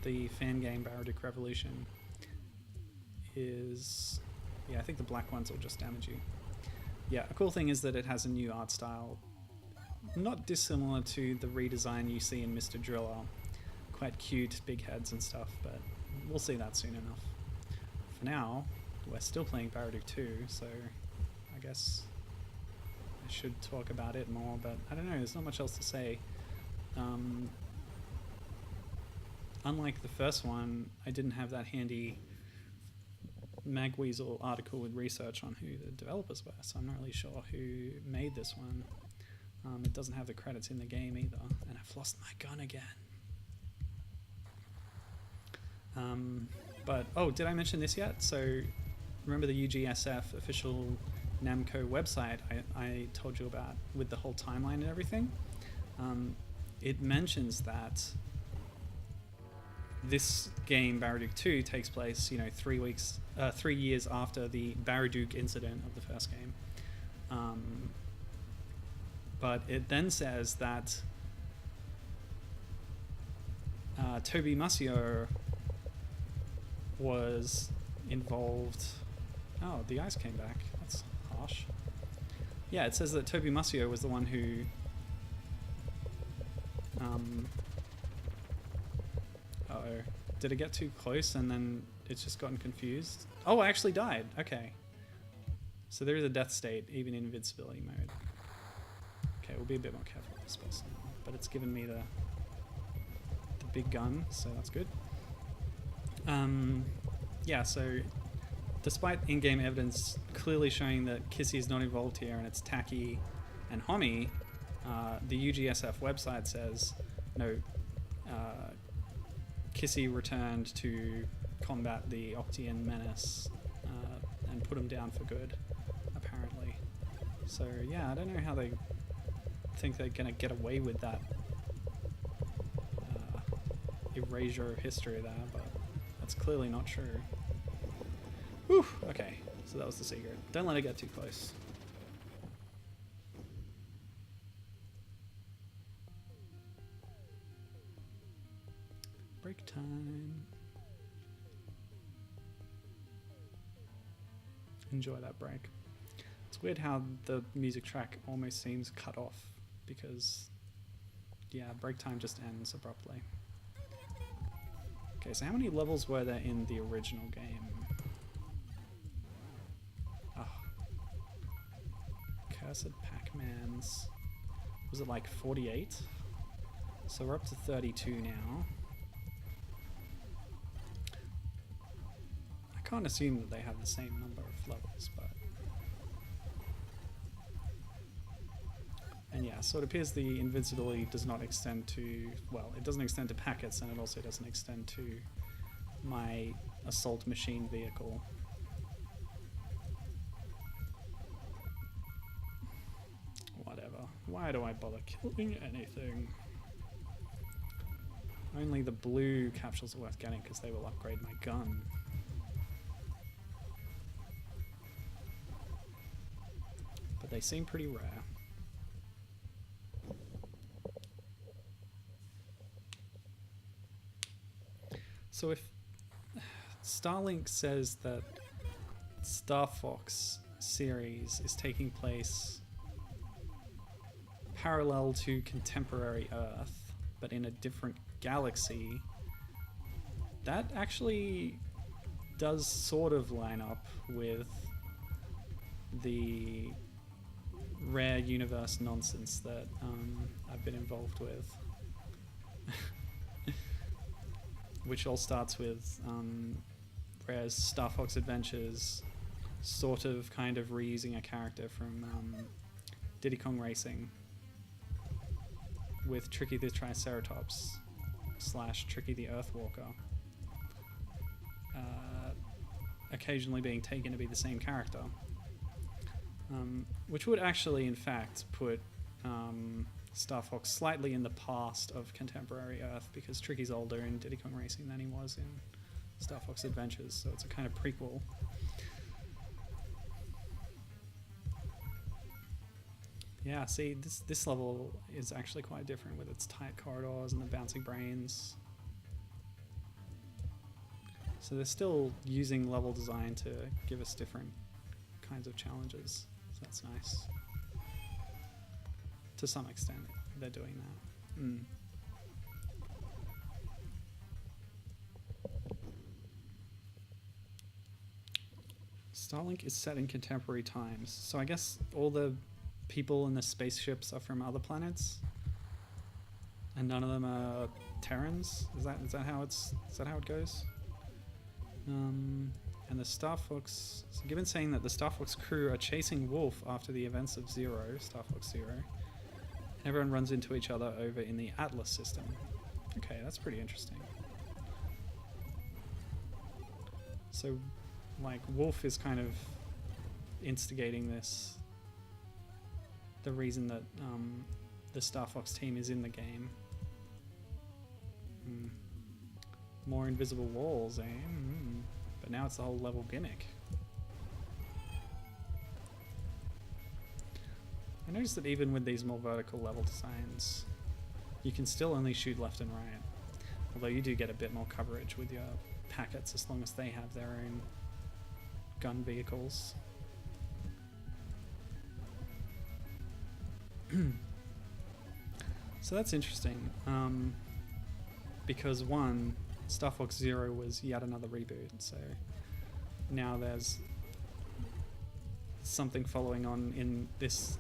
the fan game Baraduke Revolution is, yeah, I think the black ones will just damage you. Yeah, a cool thing is that it has a new art style, not dissimilar to the redesign you see in Mr. Driller. Quite cute, big heads and stuff, but we'll see that soon enough. For now, we're still playing Baraduke II, so I guess I should talk about it more, but I don't know, there's not much else to say. Unlike the first one, I didn't have that handy Magweasel article with research on who the developers were, so I'm not really sure who made this one. It doesn't have the credits in the game either, and I've lost my gun again. But, oh, did I mention this yet? So, remember the UGSF official Namco website I told you about with the whole timeline and everything? It mentions that this game, Baraduke II, takes place, 3 years after the Baraduke incident of the first game. But it then says that Toby Masio was involved. Oh, the ice came back. That's harsh. Yeah, it says that Toby Masio was the one who uh-oh. Did it get too close and then it's just gotten confused? Oh, I actually died. Okay. So there is a death state, even in invincibility mode. Okay, we'll be a bit more careful with this boss now. But it's given me the big gun, so that's good. Yeah, so despite in-game evidence clearly showing that Kissy is not involved here and it's Taki and Homi, the UGSF website says, no, Kissy returned to combat the Octian menace and put him down for good, apparently. So yeah, I don't know how they think they're going to get away with that erasure of history there, but that's clearly not true. Whew, okay, so that was the secret. Don't let it get too close. Break time. Enjoy that break. It's weird how the music track almost seems cut off because, yeah, break time just ends abruptly. Okay, so how many levels were there in the original game? Oh. Cursed Pac-Mans. Was it like 48? So we're up to 32 now. I can't assume that they have the same number of levels, but... And yeah, so it appears the invincibility does not extend to... Well, it doesn't extend to packets, and it also doesn't extend to my assault machine vehicle. Whatever. Why do I bother killing anything? Only the blue capsules are worth getting because they will upgrade my gun. But they seem pretty rare. So if Starlink says that Star Fox series is taking place parallel to contemporary Earth, but in a different galaxy, that actually does sort of line up with the rare universe nonsense that I've been involved with. Which all starts with Rare's Star Fox Adventures sort of kind of reusing a character from Diddy Kong Racing with Tricky the Triceratops / Tricky the Earthwalker occasionally being taken to be the same character, which would actually in fact put Star Fox slightly in the past of contemporary Earth, because Tricky's older in Diddy Kong Racing than he was in Star Fox Adventures, so it's a kind of prequel. Yeah, see, this level is actually quite different with its tight corridors and the bouncing brains. So they're still using level design to give us different kinds of challenges, so that's nice. To some extent, they're doing that. Starlink is set in contemporary times, so I guess all the people in the spaceships are from other planets, and none of them are Terrans. Is that how it goes? And the Star Fox. So given saying that the Star Fox crew are chasing Wolf after the events of Star Fox Zero. Everyone runs into each other over in the Atlas system. Okay, that's pretty interesting. So, like, Wolf is kind of instigating this. The reason that the Star Fox team is in the game. More invisible walls, eh? But now it's the whole level gimmick. I noticed that even with these more vertical level designs, you can still only shoot left and right. Although you do get a bit more coverage with your packets as long as they have their own gun vehicles. So that's interesting. Because one, Star Fox Zero was yet another reboot, so now there's something following on in this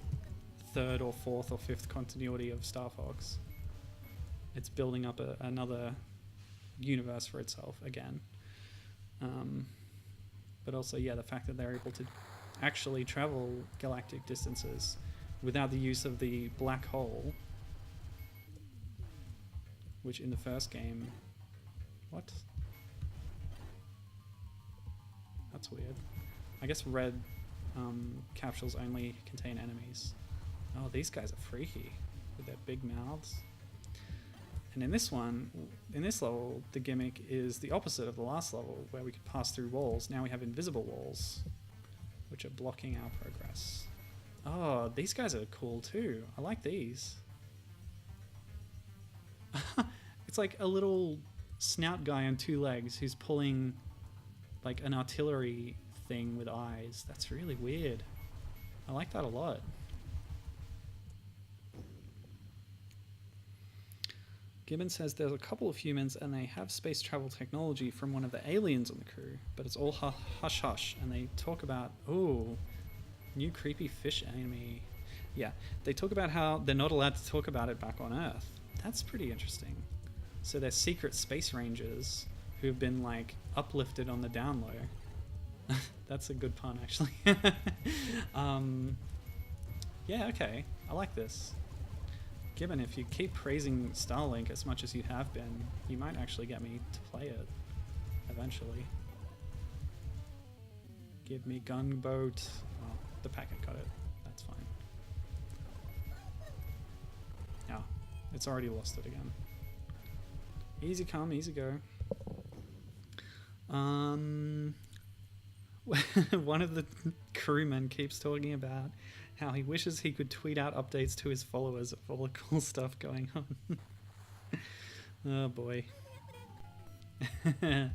third or fourth or fifth continuity of Star Fox. It's building up another universe for itself again. But also, yeah, the fact that they're able to actually travel galactic distances without the use of the black hole, which in the first game... What? That's weird. I guess red capsules only contain enemies. Oh, these guys are freaky with their big mouths. And in this one, in this level, the gimmick is the opposite of the last level, where we could pass through walls. Now we have invisible walls, which are blocking our progress. Oh, these guys are cool too. I like these. It's like a little snout guy on two legs who's pulling like an artillery thing with eyes. That's really weird. I like that a lot. Gibbon says there's a couple of humans and they have space travel technology from one of the aliens on the crew, but it's all hush hush, and they talk about, oh, new creepy fish enemy. Yeah, they talk about how they're not allowed to talk about it back on Earth. That's pretty interesting. So they're secret space rangers who've been like uplifted on the down low. That's a good pun, actually. Yeah, okay, I like this. Gibbon, if you keep praising Starlink as much as you have been, you might actually get me to play it eventually. Give me gunboat. Oh, the packet got it. That's fine. Oh, it's already lost it again. Easy come, easy go. One of the crewmen keeps talking about how he wishes he could tweet out updates to his followers of all the cool stuff going on. Oh boy. And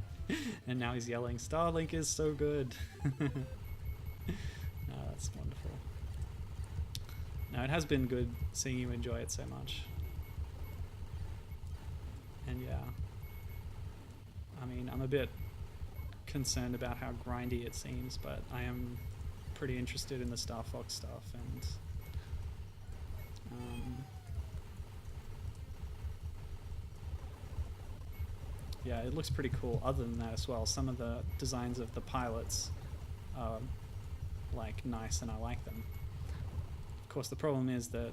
now he's yelling, Starlink is so good. Oh, that's wonderful. No, it has been good seeing you enjoy it so much. And yeah, I mean, I'm a bit concerned about how grindy it seems, but I am pretty interested in the Star Fox stuff, and yeah, it looks pretty cool. Other than that as well, some of the designs of the pilots are like nice and I like them. Of course, the problem is that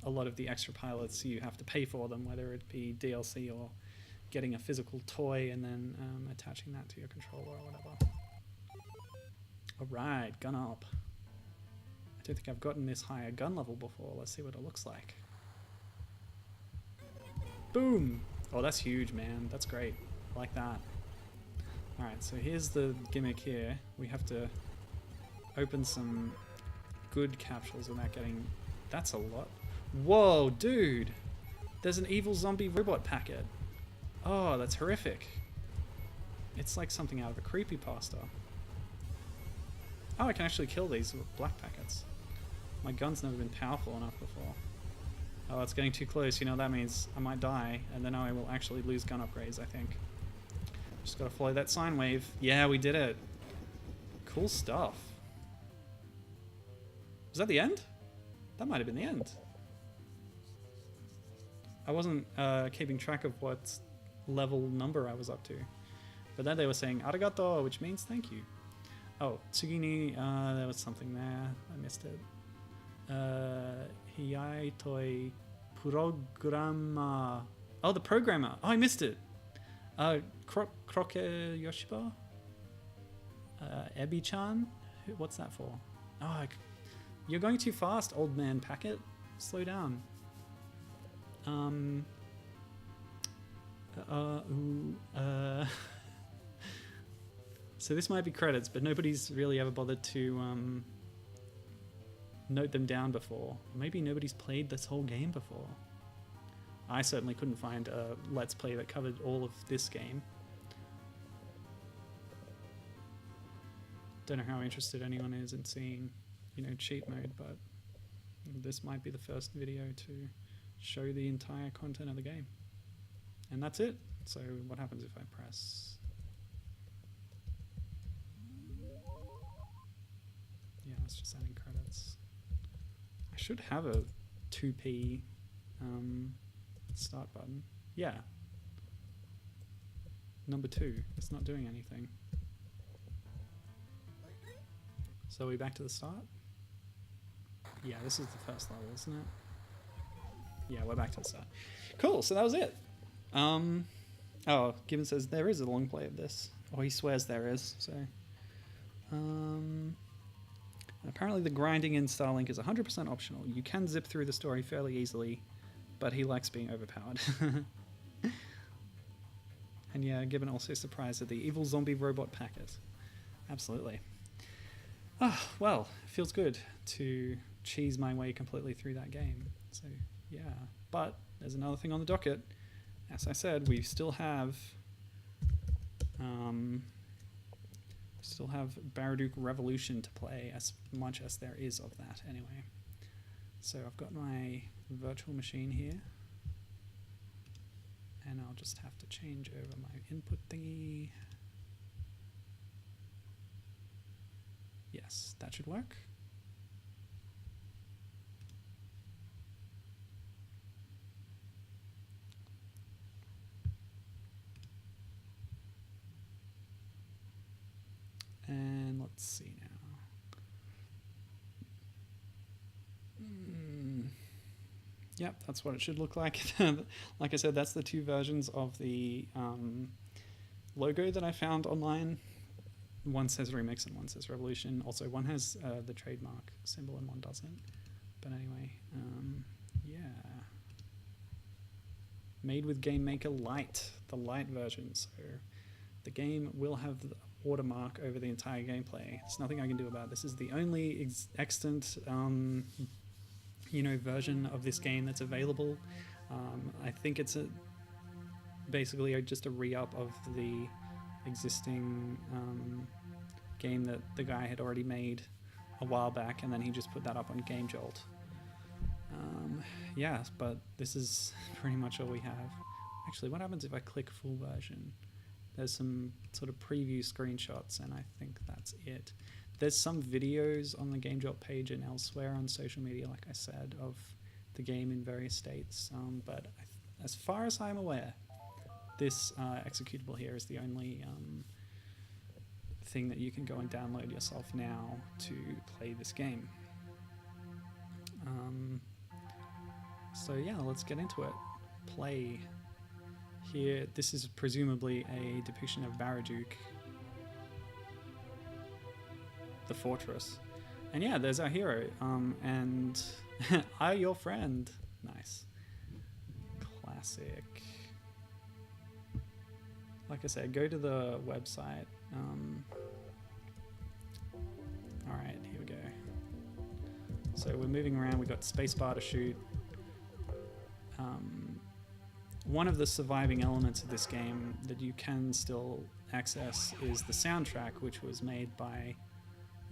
a lot of the extra pilots, you have to pay for them, whether it be DLC or getting a physical toy and then attaching that to your controller or whatever. Alright, gun up. I don't think I've gotten this higher gun level before. Let's see what it looks like. Boom! Oh, that's huge, man. That's great. I like that. Alright, so here's the gimmick here. We have to open some good capsules without getting... That's a lot. Whoa, dude! There's an evil zombie robot packet. Oh, that's horrific. It's like something out of a creepypasta. Oh, I can actually kill these with black packets. My gun's never been powerful enough before. Oh, it's getting too close. You know, that means I might die, and then I will actually lose gun upgrades, I think. Just gotta follow that sine wave. Yeah, we did it. Cool stuff. Was that the end? That might have been the end. I wasn't keeping track of what level number I was up to. But then they were saying arigato, which means thank you. Oh, Tsugini, there was something there. I missed it. Hiyaitoi Programma. Oh, the programmer. Oh, I missed it. Croque Yoshiba? Ebi-chan? What's that for? Oh, you're going too fast, old man packet. Slow down. So this might be credits, but nobody's really ever bothered to note them down before. Maybe nobody's played this whole game before. I certainly couldn't find a Let's Play that covered all of this game. Don't know how interested anyone is in seeing, you know, cheat mode, but this might be the first video to show the entire content of the game. And that's it. So what happens if I press... Yeah, it's just adding credits. I should have a 2p start button. Yeah. Number 2. It's not doing anything. So are we back to the start? Yeah, this is the first level, isn't it? Yeah, we're back to the start. Cool, so that was it. Oh, Gibbon says there is a long play of this. Or he swears there is, so... apparently the grinding in Starlink is 100% optional. You can zip through the story fairly easily, but he likes being overpowered. And yeah, Gibbon also surprised at the evil zombie robot packet. Absolutely. Oh, well, it feels good to cheese my way completely through that game. So, yeah. But there's another thing on the docket. As I said, we still have Baraduke Revolution to play, as much as there is of that anyway. So I've got my virtual machine here, and I'll just have to change over my input thingy. Yes, that should work. And let's see now. Yep, that's what it should look like. Like I said, that's the two versions of the logo that I found online. One says Remix and one says Revolution. Also, one has the trademark symbol and one doesn't. But anyway, yeah. Made with Game Maker Lite, the Lite version. So the game will have the watermark over the entire gameplay. There's nothing I can do about it. This is the only extant, version of this game that's available. I think it's basically just a re-up of the existing game that the guy had already made a while back, and then he just put that up on Game Jolt. Yeah, but this is pretty much all we have. Actually, what happens if I click full version? There's some sort of preview screenshots, and I think that's it. There's some videos on the Game Jolt page and elsewhere on social media, like I said, of the game in various states, but as far as I'm aware, this executable here is the only thing that you can go and download yourself now to play this game. So yeah, let's get into it. Play. Here, this is presumably a depiction of Baraduke, the fortress. And yeah, there's our hero, and I'm your friend. Nice. Classic. Like I said, go to the website. Alright, here we go. So we're moving around, we've got spacebar to shoot. One of the surviving elements of this game that you can still access is the soundtrack, which was made by,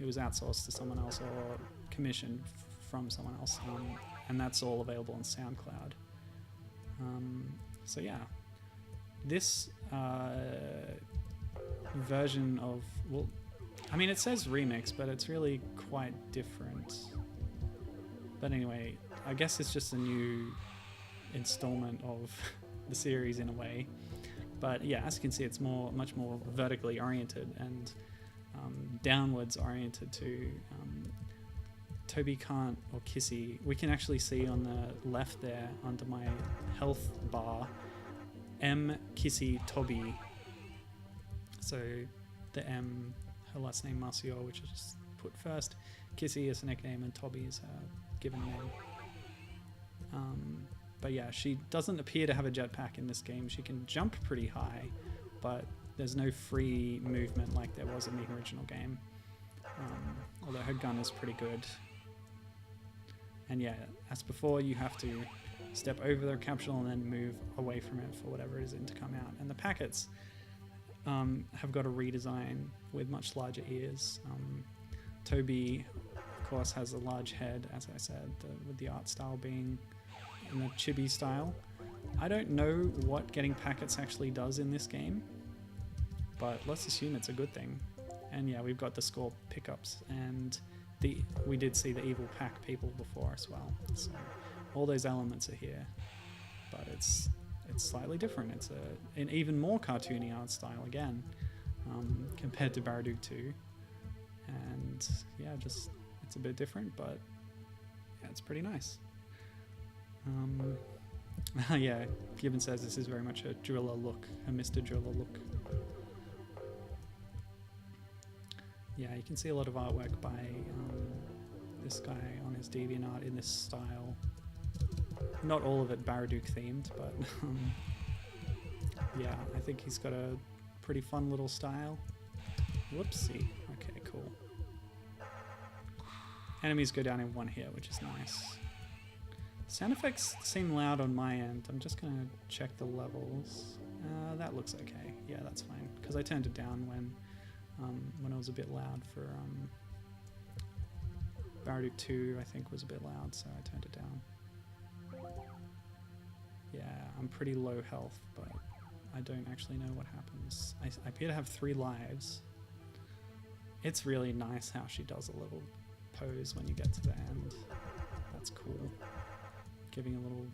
it was outsourced to someone else or commissioned from someone else, and that's all available on SoundCloud. So yeah, this version of, well, I mean, it says remix, but it's really quite different. But anyway, I guess it's just a new installment of the series in a way. But yeah, as you can see, it's much more vertically oriented and downwards oriented to Toby can't, or Kissy. We can actually see on the left there under my health bar, M Kissy Toby. So the M, her last name Marcio, which is just put first. Kissy is a nickname and Toby is her given name. But yeah, she doesn't appear to have a jetpack in this game. She can jump pretty high, but there's no free movement like there was in the original game. Although her gun is pretty good. And yeah, as before, you have to step over the capsule and then move away from it for whatever it is in to come out. And the packets have got a redesign with much larger ears. Toby, of course, has a large head, as I said, with the art style being in the chibi style. I don't know what getting packets actually does in this game, but let's assume it's a good thing. And yeah, we've got the score pickups, and we did see the evil pack people before as well. So all those elements are here, but it's slightly different. It's an even more cartoony art style again, compared to Baraduke II. And yeah, just it's a bit different, but yeah, it's pretty nice. Yeah, Gibbon says this is very much a driller look, a Mr. Driller look. Yeah, you can see a lot of artwork by this guy on his DeviantArt in this style. Not all of it Baraduke themed, but yeah, I think he's got a pretty fun little style. Whoopsie. Okay, cool. Enemies go down in one hit, which is nice. Sound effects seem loud on my end. I'm just gonna check the levels. That looks okay. Yeah, that's fine. Because I turned it down when it was a bit loud for Baraduke II, I think was a bit loud, so I turned it down. Yeah, I'm pretty low health, but I don't actually know what happens. I appear to have 3 lives. It's really nice how she does a little pose when you get to the end. That's cool. Giving a little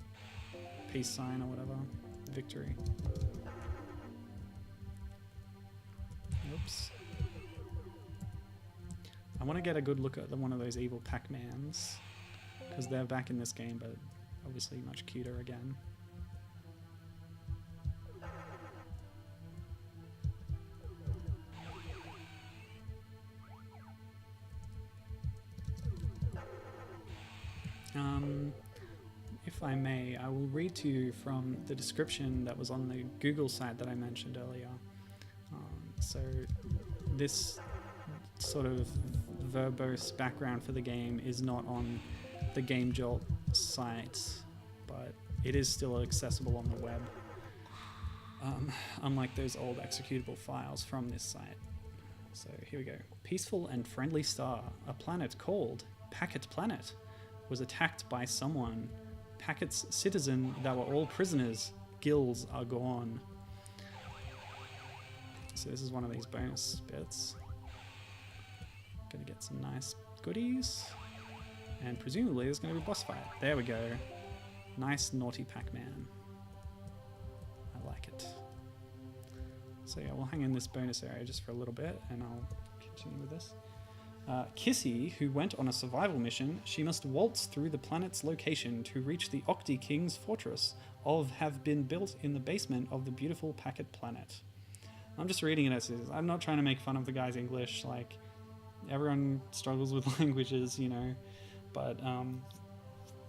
peace sign or whatever. Victory. Oops. I want to get a good look at one of those evil Pac-Mans, because they're back in this game, but obviously much cuter again. If I may, I will read to you from the description that was on the Google site that I mentioned earlier. So this sort of verbose background for the game is not on the Game Jolt site, but it is still accessible on the web, unlike those old executable files from this site. So here we go. Peaceful and friendly star, a planet called Packet Planet, was attacked by someone. Packet's citizen that were all prisoners. Gills are gone. So this is one of these bonus bits. Gonna get some nice goodies. And presumably there's gonna be a boss fight. There we go. Nice naughty Pac-Man. I like it. So yeah, we'll hang in this bonus area just for a little bit and I'll continue with this. Kissy, who went on a survival mission, she must waltz through the planet's location to reach the Octi King's fortress have been built in the basement of the beautiful Packet Planet. I'm just reading it as is. I'm not trying to make fun of the guy's English. Like, everyone struggles with languages, you know. But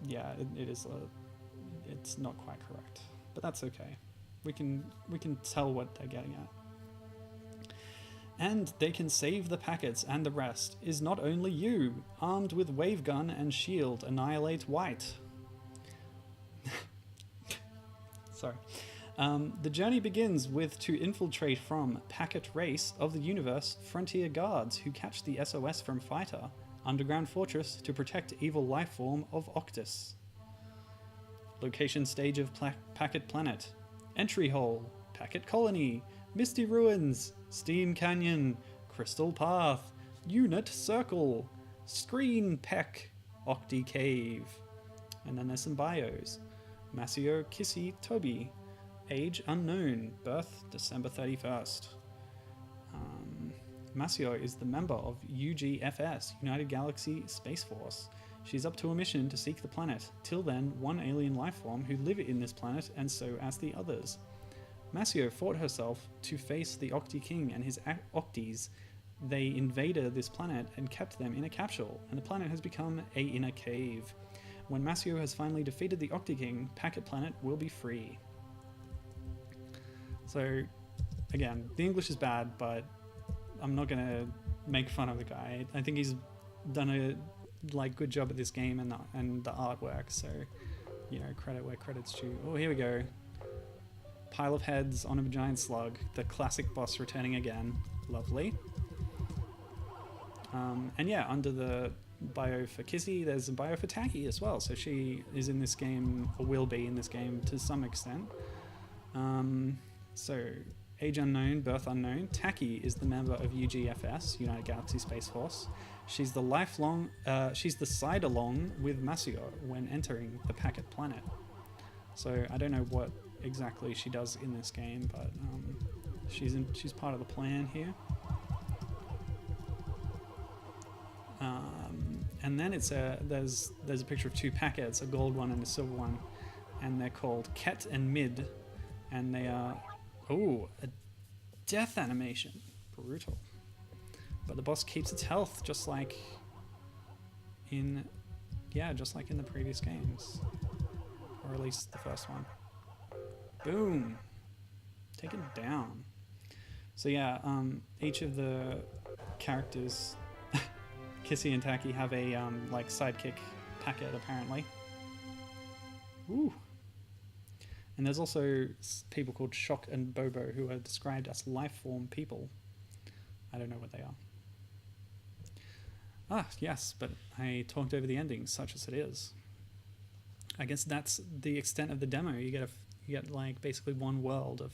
yeah, it's not quite correct. But that's okay. We can tell what they're getting at. And they can save the packets, and the rest is not only you. Armed with wave gun and shield, annihilate White. Sorry. The journey begins with to infiltrate from Packet Race of the Universe Frontier Guards who catch the SOS from Fighter, underground fortress to protect evil lifeform of Octus. Location stage of Packet Planet. Entry hole, Packet Colony, Misty Ruins, Steam Canyon, Crystal Path, Unit Circle, Screen Peck, Octi Cave. And then there's some bios. Masio Kissy Toby. Age unknown. Birth December 31st. Masio is the member of UGFS, United Galaxy Space Force. She's up to a mission to seek the planet. Till then, one alien lifeform who live in this planet, and so as the others. Masio fought herself to face the Octi King and his Octis. They invaded this planet and kept them in a capsule, and the planet has become in a cave. When Masio has finally defeated the Octi King, Packet Planet will be free. So, again, the English is bad, but I'm not gonna make fun of the guy. I think he's done a good job at this game and the artwork. So, you know, credit where credit's due. Oh, here we go. Pile of heads on a giant slug. The classic boss returning again. Lovely. And yeah, under the bio for Kissy, there's a bio for Taki as well. So she is in this game, or will be in this game to some extent. So, age unknown, birth unknown. Taki is the member of UGFS, United Galaxy Space Force. She's the side-along with Masio when entering the Packet Planet. So I don't know what exactly she does in this game, but she's part of the plan here. And then there's a picture of two packets, a gold one and a silver one, and they're called Ket and Mid, and they are a death animation, brutal. But the boss keeps its health just like in the previous games, or at least the first one. Boom, taken down. So yeah, each of the characters. Kissy and Taki have a sidekick packet apparently. Ooh. And there's also people called Shock and Bobo who are described as lifeform people. I don't know what they are. Ah, yes, but I talked over the ending, such as it is. I guess that's the extent of the demo. You get like basically one world of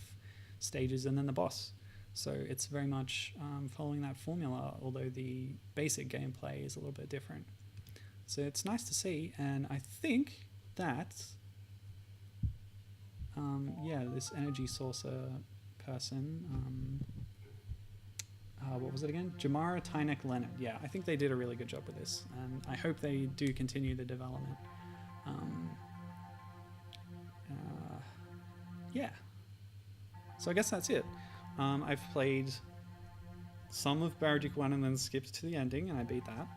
stages and then the boss. So it's very much following that formula, although the basic gameplay is a little bit different. So it's nice to see, and I think that, this energy saucer person, what was it again? Jamara Tynek Leonard. Yeah, I think they did a really good job with this, and I hope they do continue the development. Yeah. So I guess that's it. I've played some of Baraduke 1 and then skipped to the ending, and I beat that.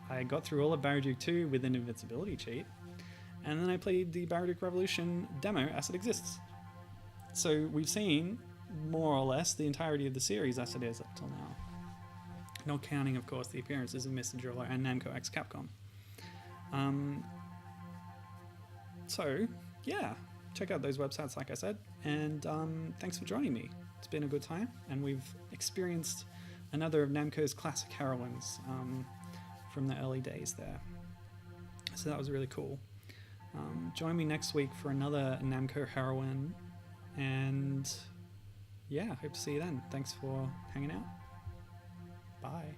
I got through all of Baraduke 2 with an invincibility cheat, and then I played the Baraduke Revolution demo as it exists. So we've seen, more or less, the entirety of the series as it is up till now. Not counting, of course, the appearances of Mr. Driller and Namco x Capcom. So, yeah, check out those websites, like I said, and thanks for joining me. It's been a good time, and we've experienced another of Namco's classic heroines from the early days there. So that was really cool. Join me next week for another Namco heroine, and yeah, hope to see you then. Thanks for hanging out. Bye.